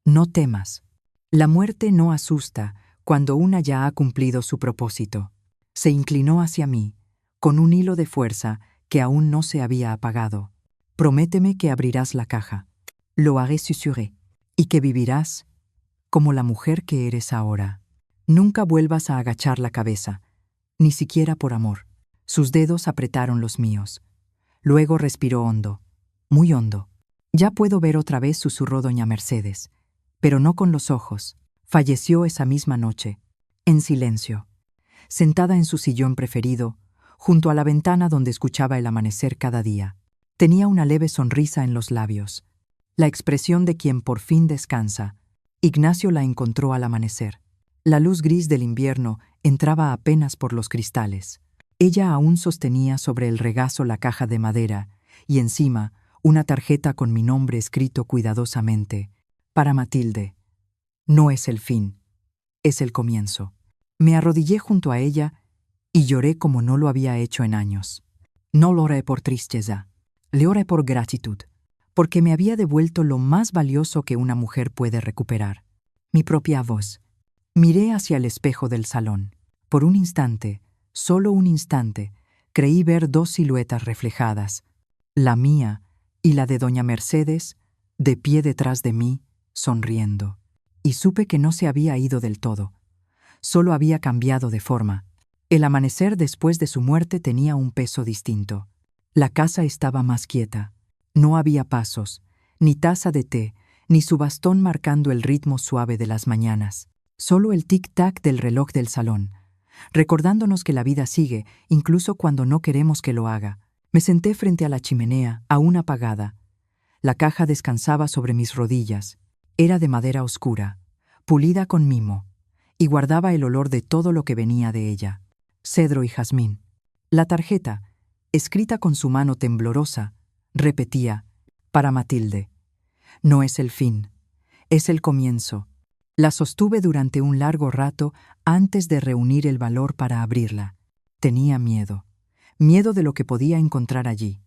Speaker 1: No temas. La muerte no asusta cuando una ya ha cumplido su propósito. Se inclinó hacia mí, con un hilo de fuerza que aún no se había apagado. Prométeme que abrirás la caja. Lo haré, susurré. Y que vivirás como la mujer que eres ahora. Nunca vuelvas a agachar la cabeza, ni siquiera por amor. Sus dedos apretaron los míos. Luego respiró hondo, muy hondo. Ya puedo ver otra vez, susurró doña Mercedes, pero no con los ojos. Falleció esa misma noche, en silencio, sentada en su sillón preferido, junto a la ventana donde escuchaba el amanecer cada día. Tenía una leve sonrisa en los labios, la expresión de quien por fin descansa. Ignacio la encontró al amanecer. La luz gris del invierno entraba apenas por los cristales. Ella aún sostenía sobre el regazo la caja de madera y encima una tarjeta con mi nombre escrito cuidadosamente. Para Matilde. No es el fin, es el comienzo. Me arrodillé junto a ella y lloré como no lo había hecho en años. No lo oré por tristeza, le oré por gratitud, porque me había devuelto lo más valioso que una mujer puede recuperar, mi propia voz. Miré hacia el espejo del salón. Por un instante, solo un instante, creí ver dos siluetas reflejadas, la mía y la de doña Mercedes, de pie detrás de mí, sonriendo. Y supe que no se había ido del todo, solo había cambiado de forma. El amanecer después de su muerte tenía un peso distinto. La casa estaba más quieta. No había pasos, ni taza de té, ni su bastón marcando el ritmo suave de las mañanas. Solo el tic-tac del reloj del salón, recordándonos que la vida sigue incluso cuando no queremos que lo haga. Me senté frente a la chimenea, aún apagada. La caja descansaba sobre mis rodillas. Era de madera oscura, pulida con mimo, y guardaba el olor de todo lo que venía de ella. Cedro y jazmín. La tarjeta, escrita con su mano temblorosa, repetía, para Matilde. No es el fin, es el comienzo. La sostuve durante un largo rato antes de reunir el valor para abrirla. Tenía miedo. Miedo de lo que podía encontrar allí.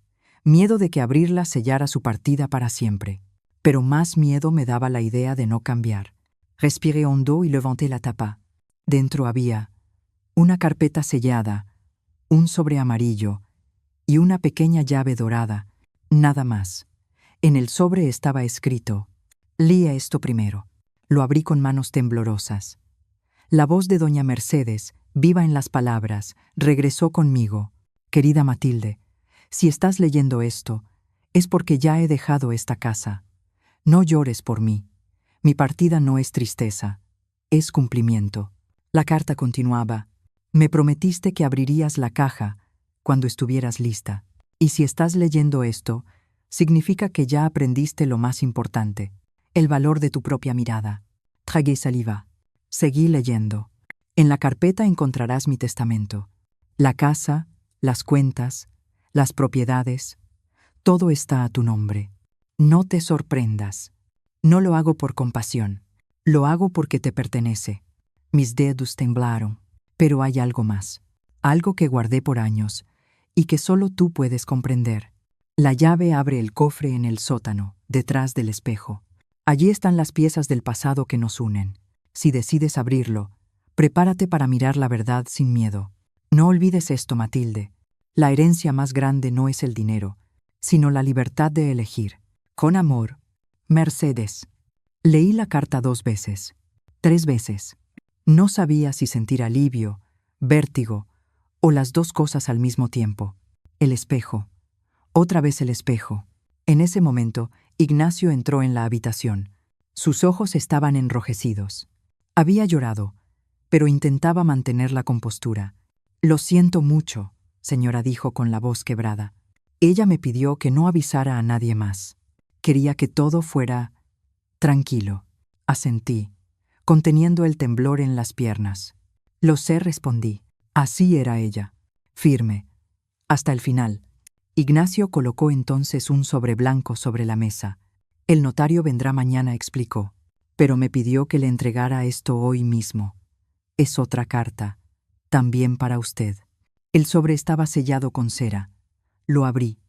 Speaker 1: Miedo de que abrirla sellara su partida para siempre. Pero más miedo me daba la idea de no cambiar. Respiré hondo y levanté la tapa. Dentro había una carpeta sellada, un sobre amarillo y una pequeña llave dorada. Nada más. En el sobre estaba escrito: «Lea esto primero». Lo abrí con manos temblorosas. La voz de doña Mercedes, viva en las palabras, regresó conmigo. «Querida Matilde, si estás leyendo esto, es porque ya he dejado esta casa. No llores por mí. Mi partida no es tristeza, es cumplimiento». La carta continuaba: «Me prometiste que abrirías la caja cuando estuvieras lista. Y si estás leyendo esto, significa que ya aprendiste lo más importante, el valor de tu propia mirada». Tragué saliva. Seguí leyendo. «En la carpeta encontrarás mi testamento. La casa, las cuentas, las propiedades, todo está a tu nombre. No te sorprendas. No lo hago por compasión. Lo hago porque te pertenece». Mis dedos temblaron. Pero hay algo más. Algo que guardé por años y que solo tú puedes comprender. La llave abre el cofre en el sótano, detrás del espejo. Allí están las piezas del pasado que nos unen. Si decides abrirlo, prepárate para mirar la verdad sin miedo. No olvides esto, Matilde. La herencia más grande no es el dinero, sino la libertad de elegir. Con amor, Mercedes. Leí la carta 2 veces, 3 veces. No sabía si sentir alivio, vértigo o las dos cosas al mismo tiempo. El espejo. Otra vez el espejo. En ese momento, Ignacio entró en la habitación. Sus ojos estaban enrojecidos. Había llorado, pero intentaba mantener la compostura. «Lo siento mucho», señora, dijo con la voz quebrada. Ella me pidió que no avisara a nadie más. Quería que todo fuera tranquilo. Asentí, conteniendo el temblor en las piernas. «Lo sé», respondí. Así era ella, firme, hasta el final. Ignacio colocó entonces un sobre blanco sobre la mesa. «El notario vendrá mañana», explicó, «pero me pidió que le entregara esto hoy mismo. Es otra carta, también para usted». El sobre estaba sellado con cera. Lo abrí.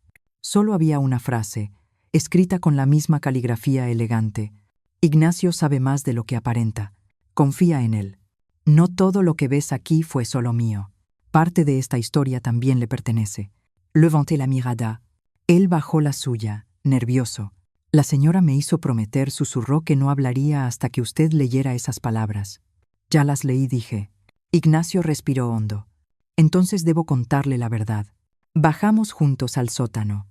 Speaker 1: Solo había una frase, escrita con la misma caligrafía elegante. «Ignacio sabe más de lo que aparenta. Confía en él. No todo lo que ves aquí fue solo mío. Parte de esta historia también le pertenece». Levanté la mirada. Él bajó la suya, nervioso. «La señora me hizo prometer», susurró, «que no hablaría hasta que usted leyera esas palabras». «Ya las leí», dije. Ignacio respiró hondo. «Entonces debo contarle la verdad». Bajamos juntos al sótano.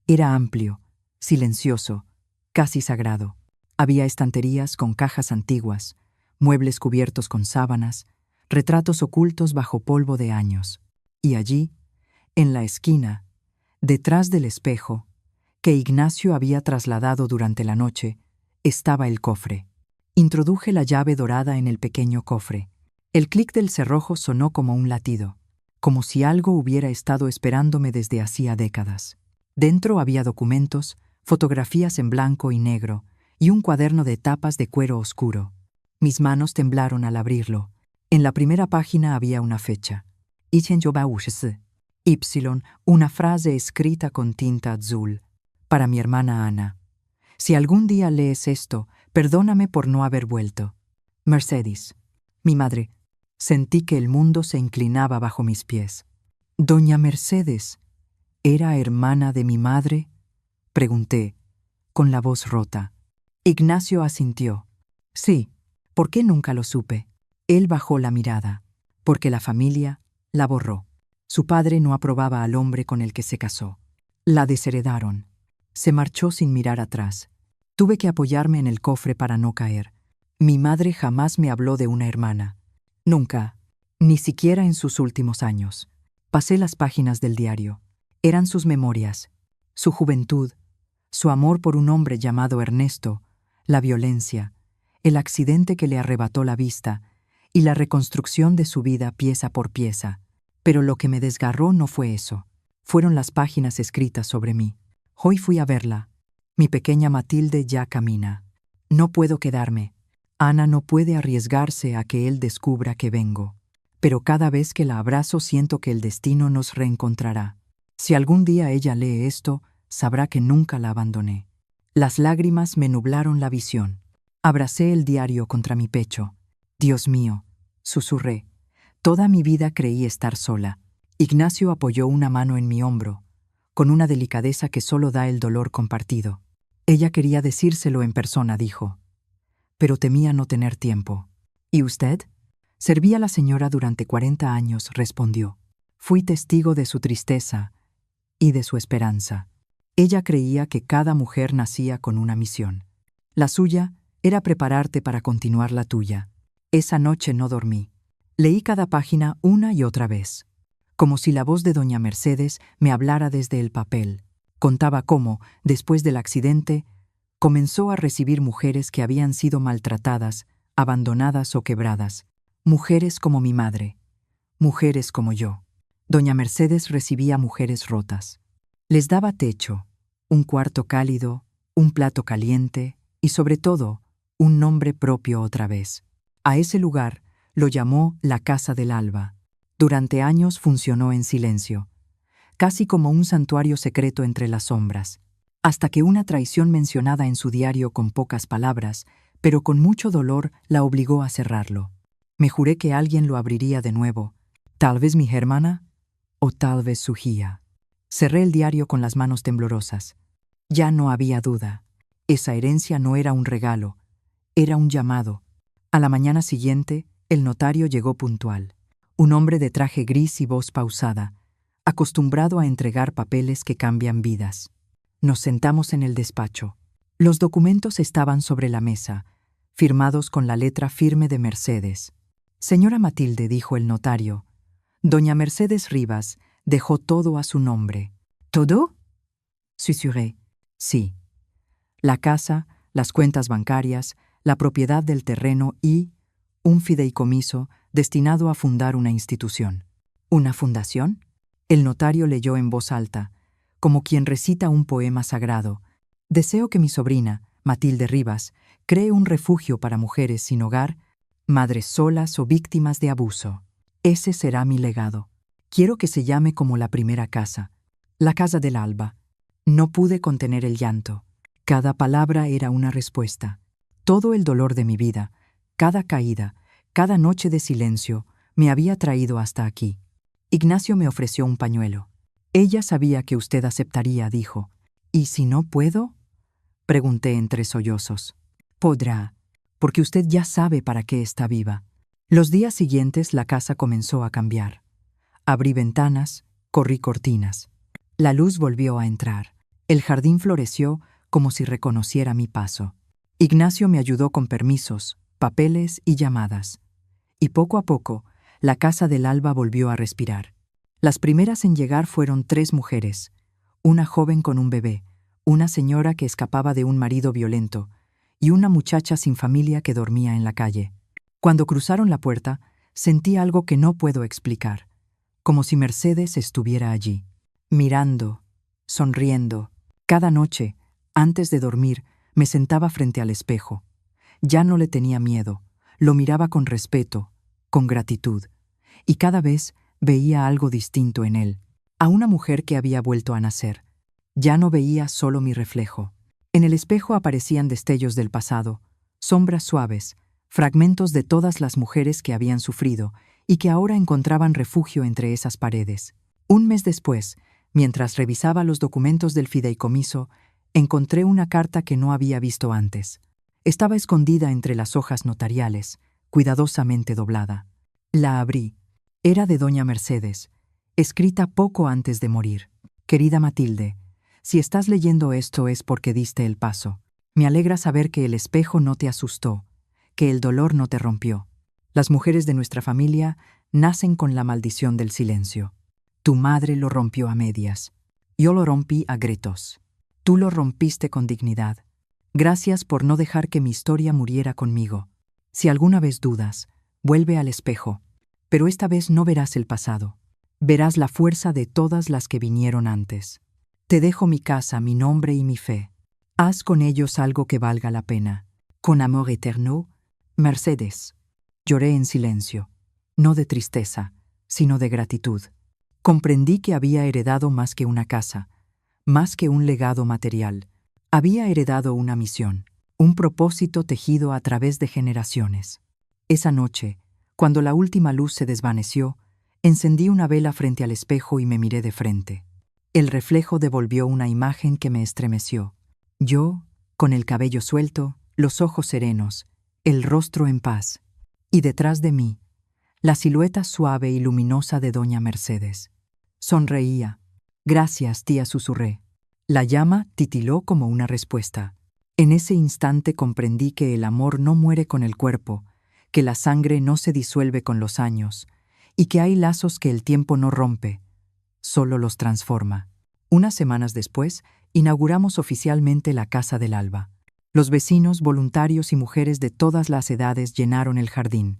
Speaker 1: Era amplio, silencioso, casi sagrado. Había estanterías con cajas antiguas, muebles cubiertos con sábanas, retratos ocultos bajo polvo de años. Y allí, en la esquina, detrás del espejo, que Ignacio había trasladado durante la noche, estaba el cofre. Introduje la llave dorada en el pequeño cofre. El clic del cerrojo sonó como un latido, como si algo hubiera estado esperándome desde hacía décadas. Dentro había documentos, fotografías en blanco y negro, y un cuaderno de tapas de cuero oscuro. Mis manos temblaron al abrirlo. En la primera página había una fecha. Y, una frase escrita con tinta azul. Para mi hermana Ana. «Si algún día lees esto, perdóname por no haber vuelto. Mercedes». Mi madre. Sentí que el mundo se inclinaba bajo mis pies. «Doña Mercedes, ¿era hermana de mi madre?», pregunté, con la voz rota. Ignacio asintió. «Sí. ¿Por qué nunca lo supe?». Él bajó la mirada. «Porque la familia la borró. Su padre no aprobaba al hombre con el que se casó. La desheredaron. Se marchó sin mirar atrás. Tuve que apoyarme en el cofre para no caer. Mi madre jamás me habló de una hermana. Nunca, ni siquiera en sus últimos años». Pasé las páginas del diario. Eran sus memorias, su juventud, su amor por un hombre llamado Ernesto, la violencia, el accidente que le arrebató la vista y la reconstrucción de su vida pieza por pieza. Pero lo que me desgarró no fue eso. Fueron las páginas escritas sobre mí. Hoy fui a verla. Mi pequeña Matilde ya camina. No puedo quedarme. Ana no puede arriesgarse a que él descubra que vengo. Pero cada vez que la abrazo siento que el destino nos reencontrará. Si algún día ella lee esto, sabrá que nunca la abandoné. Las lágrimas me nublaron la visión. Abracé el diario contra mi pecho. «Dios mío», susurré. Toda mi vida creí estar sola. Ignacio apoyó una mano en mi hombro, con una delicadeza que solo da el dolor compartido. «Ella quería decírselo en persona», dijo. «Pero temía no tener tiempo». «¿Y usted?». «Serví a la señora durante 40 años», respondió. «Fui testigo de su tristeza y de su esperanza. Ella creía que cada mujer nacía con una misión. La suya era prepararte para continuar la tuya. Esa noche no dormí. Leí cada página una y otra vez, como si la voz de doña Mercedes me hablara desde el papel. Contaba cómo, después del accidente, comenzó a recibir mujeres que habían sido maltratadas, abandonadas o quebradas. Mujeres como mi madre. Mujeres como yo. Doña Mercedes recibía mujeres rotas. Les daba techo, un cuarto cálido, un plato caliente y, sobre todo, un nombre propio otra vez. A ese lugar lo llamó la Casa del Alba. Durante años funcionó en silencio, casi como un santuario secreto entre las sombras, hasta que una traición mencionada en su diario con pocas palabras, pero con mucho dolor, la obligó a cerrarlo. Me juré que alguien lo abriría de nuevo, tal vez mi hermana o tal vez su hija. Cerré el diario con las manos temblorosas. Ya no había duda. Esa herencia no era un regalo, era un llamado. A la mañana siguiente, el notario llegó puntual. Un hombre de traje gris y voz pausada. acostumbrado a entregar papeles que cambian vidas. Nos sentamos en el despacho. Los documentos estaban sobre la mesa, firmados con la letra firme de Mercedes. Señora Matilde, dijo el notario, doña Mercedes Rivas dejó todo a su nombre. ¿Todo? Susurré. Sí. La casa, las cuentas bancarias, la propiedad del terreno y un fideicomiso destinado a fundar una institución. ¿Una fundación? El notario leyó en voz alta, como quien recita un poema sagrado. Deseo que mi sobrina, Matilde Rivas, cree un refugio para mujeres sin hogar, madres solas o víctimas de abuso. Ese será mi legado. Quiero que se llame como la primera casa, la Casa del Alba. No pude contener el llanto. Cada palabra era una respuesta. Todo el dolor de mi vida, cada caída, cada noche de silencio, me había traído hasta aquí. Ignacio me ofreció un pañuelo. Ella sabía que usted aceptaría, dijo. ¿Y si no puedo? Pregunté entre sollozos. Podrá, porque usted ya sabe para qué está viva. Los días siguientes la casa comenzó a cambiar. Abrí ventanas, corrí cortinas. La luz volvió a entrar. El jardín floreció como si reconociera mi paso. Ignacio me ayudó con permisos, papeles y llamadas. Y poco a poco, la Casa del Alba volvió a respirar. Las primeras en llegar fueron 3 mujeres, una joven con un bebé, una señora que escapaba de un marido violento y una muchacha sin familia que dormía en la calle. Cuando cruzaron la puerta, sentí algo que no puedo explicar, como si Mercedes estuviera allí, mirando, sonriendo. Cada noche, antes de dormir, me sentaba frente al espejo. Ya no le tenía miedo, lo miraba con respeto, con gratitud, y cada vez veía algo distinto en él, a una mujer que había vuelto a nacer. Ya no veía solo mi reflejo. En el espejo aparecían destellos del pasado, sombras suaves, fragmentos de todas las mujeres que habían sufrido y que ahora encontraban refugio entre esas paredes. Un mes después, mientras revisaba los documentos del fideicomiso, encontré una carta que no había visto antes. Estaba escondida entre las hojas notariales, cuidadosamente doblada. La abrí. Era de doña Mercedes, escrita poco antes de morir. Querida Matilde, si estás leyendo esto es porque diste el paso. Me alegra saber que el espejo no te asustó, que el dolor no te rompió. Las mujeres de nuestra familia nacen con la maldición del silencio. Tu madre lo rompió a medias. Yo lo rompí a gritos. Tú lo rompiste con dignidad. Gracias por no dejar que mi historia muriera conmigo. Si alguna vez dudas, vuelve al espejo. Pero esta vez no verás el pasado. Verás la fuerza de todas las que vinieron antes. Te dejo mi casa, mi nombre y mi fe. Haz con ellos algo que valga la pena. Con amor eterno, Mercedes. Lloré en silencio, no de tristeza, sino de gratitud. Comprendí que había heredado más que una casa, más que un legado material. Había heredado una misión, un propósito tejido a través de generaciones. Esa noche, cuando la última luz se desvaneció, encendí una vela frente al espejo y me miré de frente. El reflejo devolvió una imagen que me estremeció. Yo, con el cabello suelto, los ojos serenos, el rostro en paz. Y detrás de mí, la silueta suave y luminosa de doña Mercedes. Sonreía. Gracias, tía, susurré. La llama titiló como una respuesta. En ese instante comprendí que el amor no muere con el cuerpo, que la sangre no se disuelve con los años, y que hay lazos que el tiempo no rompe, solo los transforma. Unas semanas después, inauguramos oficialmente la Casa del Alba. Los vecinos, voluntarios y mujeres de todas las edades llenaron el jardín.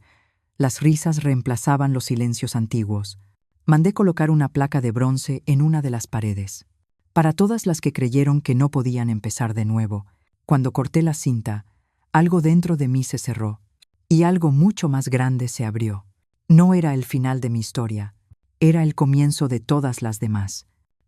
Speaker 1: Las risas reemplazaban los silencios antiguos. Mandé colocar una placa de bronce en una de las paredes. Para todas las que creyeron que no podían empezar de nuevo, cuando corté la cinta, algo dentro de mí se cerró, y algo mucho más grande se abrió. No era el final de mi historia, era el comienzo de todas las demás.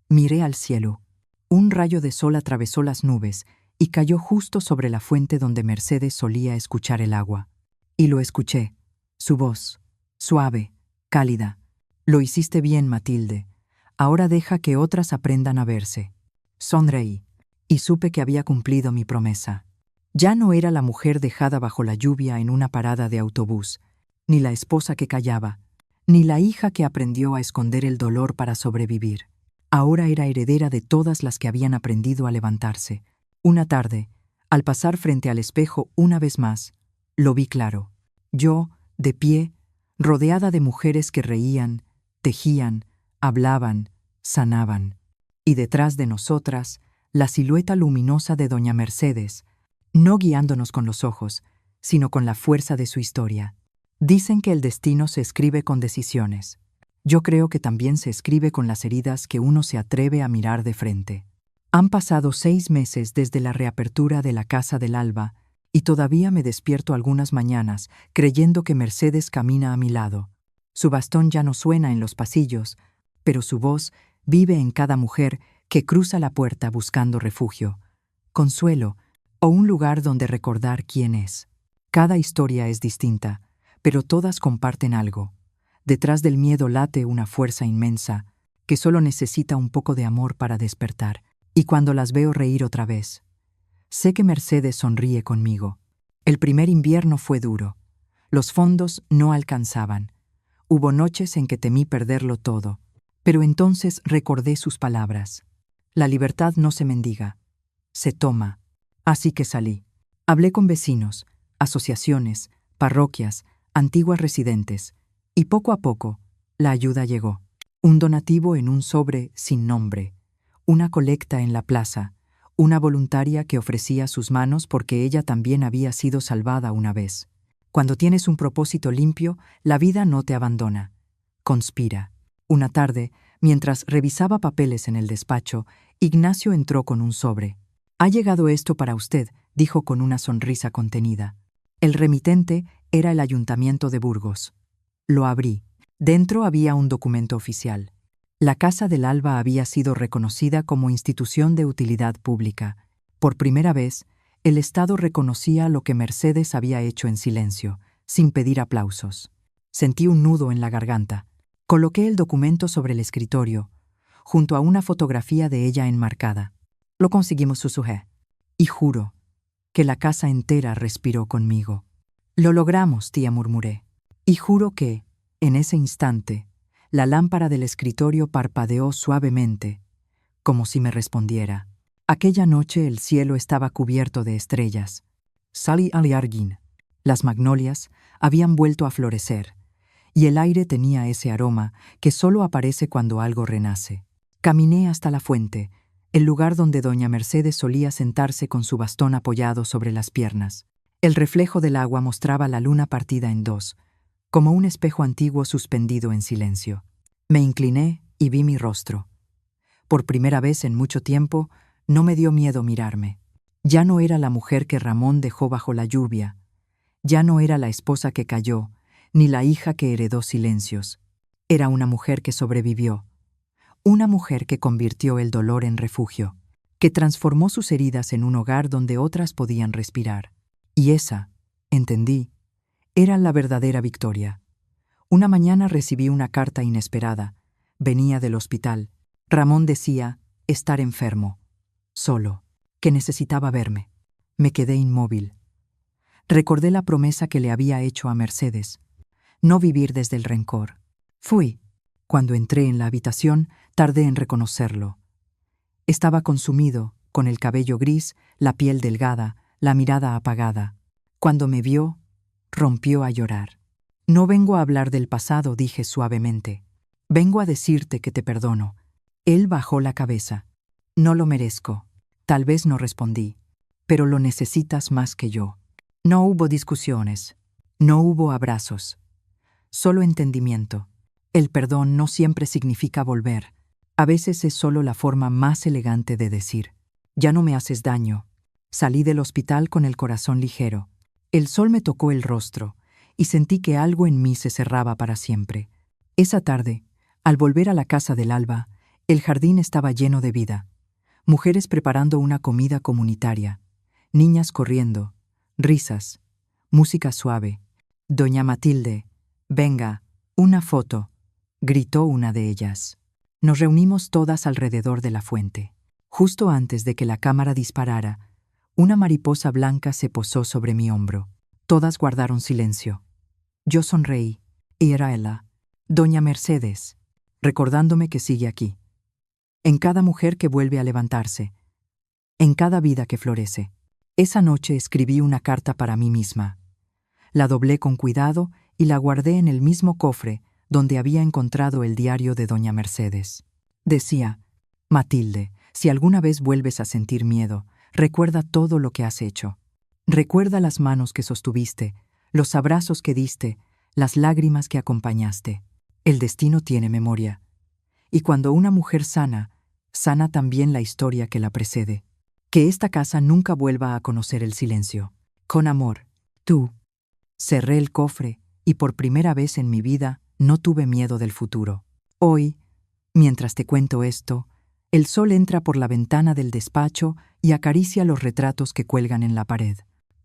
Speaker 1: Miré al cielo. Un rayo de sol atravesó las nubes y cayó justo sobre la fuente donde Mercedes solía escuchar el agua. Y lo escuché, su voz, suave, cálida. Lo hiciste bien, Matilde. Ahora deja que otras aprendan a verse. Sonreí, y supe que había cumplido mi promesa. Ya no era la mujer dejada bajo la lluvia en una parada de autobús, ni la esposa que callaba, ni la hija que aprendió a esconder el dolor para sobrevivir. Ahora era heredera de todas las que habían aprendido a levantarse. Una tarde, al pasar frente al espejo una vez más, lo vi claro. Yo, de pie, rodeada de mujeres que reían, tejían, hablaban, sanaban. Y detrás de nosotras, la silueta luminosa de doña Mercedes, no guiándonos con los ojos, sino con la fuerza de su historia. Dicen que el destino se escribe con decisiones. Yo creo que también se escribe con las heridas que uno se atreve a mirar de frente. Han pasado 6 meses desde la reapertura de la Casa del Alba y todavía me despierto algunas mañanas creyendo que Mercedes camina a mi lado. Su bastón ya no suena en los pasillos, pero su voz vive en cada mujer que cruza la puerta buscando refugio, consuelo o un lugar donde recordar quién es. Cada historia es distinta, pero todas comparten algo. Detrás del miedo late una fuerza inmensa que solo necesita un poco de amor para despertar. Y cuando las veo reír otra vez, sé que Mercedes sonríe conmigo. El primer invierno fue duro. Los fondos no alcanzaban. Hubo noches en que temí perderlo todo, pero entonces recordé sus palabras. La libertad no se mendiga, se toma. Así que salí. Hablé con vecinos, asociaciones, parroquias, antiguas residentes, y poco a poco la ayuda llegó. Un donativo en un sobre sin nombre, una colecta en la plaza, una voluntaria que ofrecía sus manos porque ella también había sido salvada una vez. Cuando tienes un propósito limpio, la vida no te abandona. Conspira. Una tarde, mientras revisaba papeles en el despacho, Ignacio entró con un sobre. «Ha llegado esto para usted», dijo con una sonrisa contenida. El remitente era el Ayuntamiento de Burgos. Lo abrí. Dentro había un documento oficial. La Casa del Alba había sido reconocida como institución de utilidad pública. Por primera vez, el Estado reconocía lo que Mercedes había hecho en silencio, sin pedir aplausos. Sentí un nudo en la garganta. Coloqué el documento sobre el escritorio, junto a una fotografía de ella enmarcada. Lo conseguimos, susurré. Y juro que la casa entera respiró conmigo. Lo logramos, tía, murmuré. Y juro que, en ese instante, la lámpara del escritorio parpadeó suavemente, como si me respondiera. Aquella noche el cielo estaba cubierto de estrellas. Salí al jardín. Las magnolias habían vuelto a florecer, y el aire tenía ese aroma que solo aparece cuando algo renace. Caminé hasta la fuente, el lugar donde doña Mercedes solía sentarse con su bastón apoyado sobre las piernas. El reflejo del agua mostraba la luna partida en dos, como un espejo antiguo suspendido en silencio. Me incliné y vi mi rostro. Por primera vez en mucho tiempo, no me dio miedo mirarme. Ya no era la mujer que Ramón dejó bajo la lluvia. Ya no era la esposa que cayó, ni la hija que heredó silencios. Era una mujer que sobrevivió. Una mujer que convirtió el dolor en refugio, que transformó sus heridas en un hogar donde otras podían respirar. Y esa, entendí, era la verdadera victoria. Una mañana recibí una carta inesperada. Venía del hospital. Ramón decía estar enfermo, solo, que necesitaba verme. Me quedé inmóvil. Recordé la promesa que le había hecho a Mercedes. No vivir desde el rencor. Fui. Cuando entré en la habitación, tardé en reconocerlo. Estaba consumido, con el cabello gris, la piel delgada, la mirada apagada. Cuando me vio, rompió a llorar. «No vengo a hablar del pasado», dije suavemente. «Vengo a decirte que te perdono». Él bajó la cabeza. «No lo merezco». Tal vez no respondí. «Pero lo necesitas más que yo». No hubo discusiones. No hubo abrazos. Solo entendimiento. El perdón no siempre significa volver. A veces es solo la forma más elegante de decir: «Ya no me haces daño». Salí del hospital con el corazón ligero. El sol me tocó el rostro y sentí que algo en mí se cerraba para siempre. Esa tarde, al volver a la Casa del Alba, el jardín estaba lleno de vida. Mujeres preparando una comida comunitaria, niñas corriendo, risas, música suave. «Doña Matilde, venga, una foto», gritó una de ellas. Nos reunimos todas alrededor de la fuente. Justo antes de que la cámara disparara, una mariposa blanca se posó sobre mi hombro. Todas guardaron silencio. Yo sonreí, y era ella. Doña Mercedes, recordándome que sigue aquí. En cada mujer que vuelve a levantarse, en cada vida que florece. Esa noche escribí una carta para mí misma. La doblé con cuidado y la guardé en el mismo cofre donde había encontrado el diario de doña Mercedes. Decía: Matilde, si alguna vez vuelves a sentir miedo, recuerda todo lo que has hecho. Recuerda las manos que sostuviste, los abrazos que diste, las lágrimas que acompañaste. El destino tiene memoria. Y cuando una mujer sana, sana también la historia que la precede. Que esta casa nunca vuelva a conocer el silencio. Con amor, tú. Cerré el cofre y por primera vez en mi vida no tuve miedo del futuro. Hoy, mientras te cuento esto, el sol entra por la ventana del despacho y acaricia los retratos que cuelgan en la pared.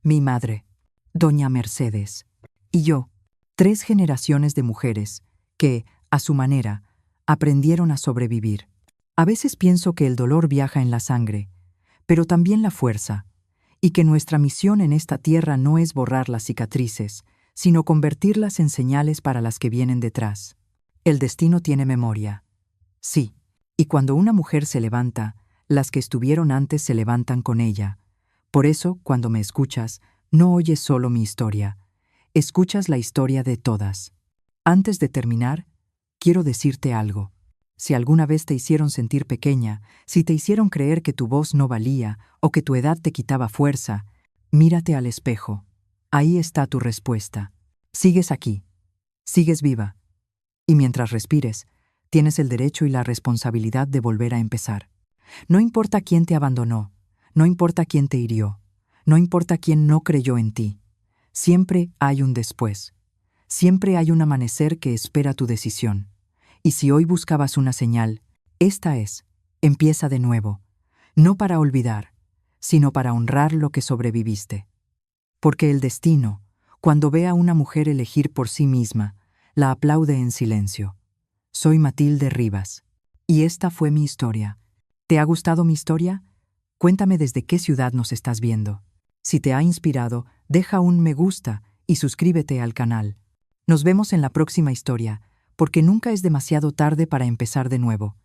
Speaker 1: Mi madre, doña Mercedes, y yo, 3 generaciones de mujeres que, a su manera, aprendieron a sobrevivir. A veces pienso que el dolor viaja en la sangre, pero también la fuerza, y que nuestra misión en esta tierra no es borrar las cicatrices, sino convertirlas en señales para las que vienen detrás. El destino tiene memoria. Sí, y cuando una mujer se levanta, las que estuvieron antes se levantan con ella. Por eso, cuando me escuchas, no oyes solo mi historia, escuchas la historia de todas. Antes de terminar, quiero decirte algo. Si alguna vez te hicieron sentir pequeña, si te hicieron creer que tu voz no valía o que tu edad te quitaba fuerza, mírate al espejo. Ahí está tu respuesta. Sigues aquí. Sigues viva. Y mientras respires, tienes el derecho y la responsabilidad de volver a empezar. No importa quién te abandonó, no importa quién te hirió, no importa quién no creyó en ti. Siempre hay un después. Siempre hay un amanecer que espera tu decisión. Y si hoy buscabas una señal, esta es: empieza de nuevo, no para olvidar, sino para honrar lo que sobreviviste. Porque el destino, cuando ve a una mujer elegir por sí misma, la aplaude en silencio. Soy Matilde Rivas, y esta fue mi historia. ¿Te ha gustado mi historia? Cuéntame desde qué ciudad nos estás viendo. Si te ha inspirado, deja un me gusta y suscríbete al canal. Nos vemos en la próxima historia, porque nunca es demasiado tarde para empezar de nuevo.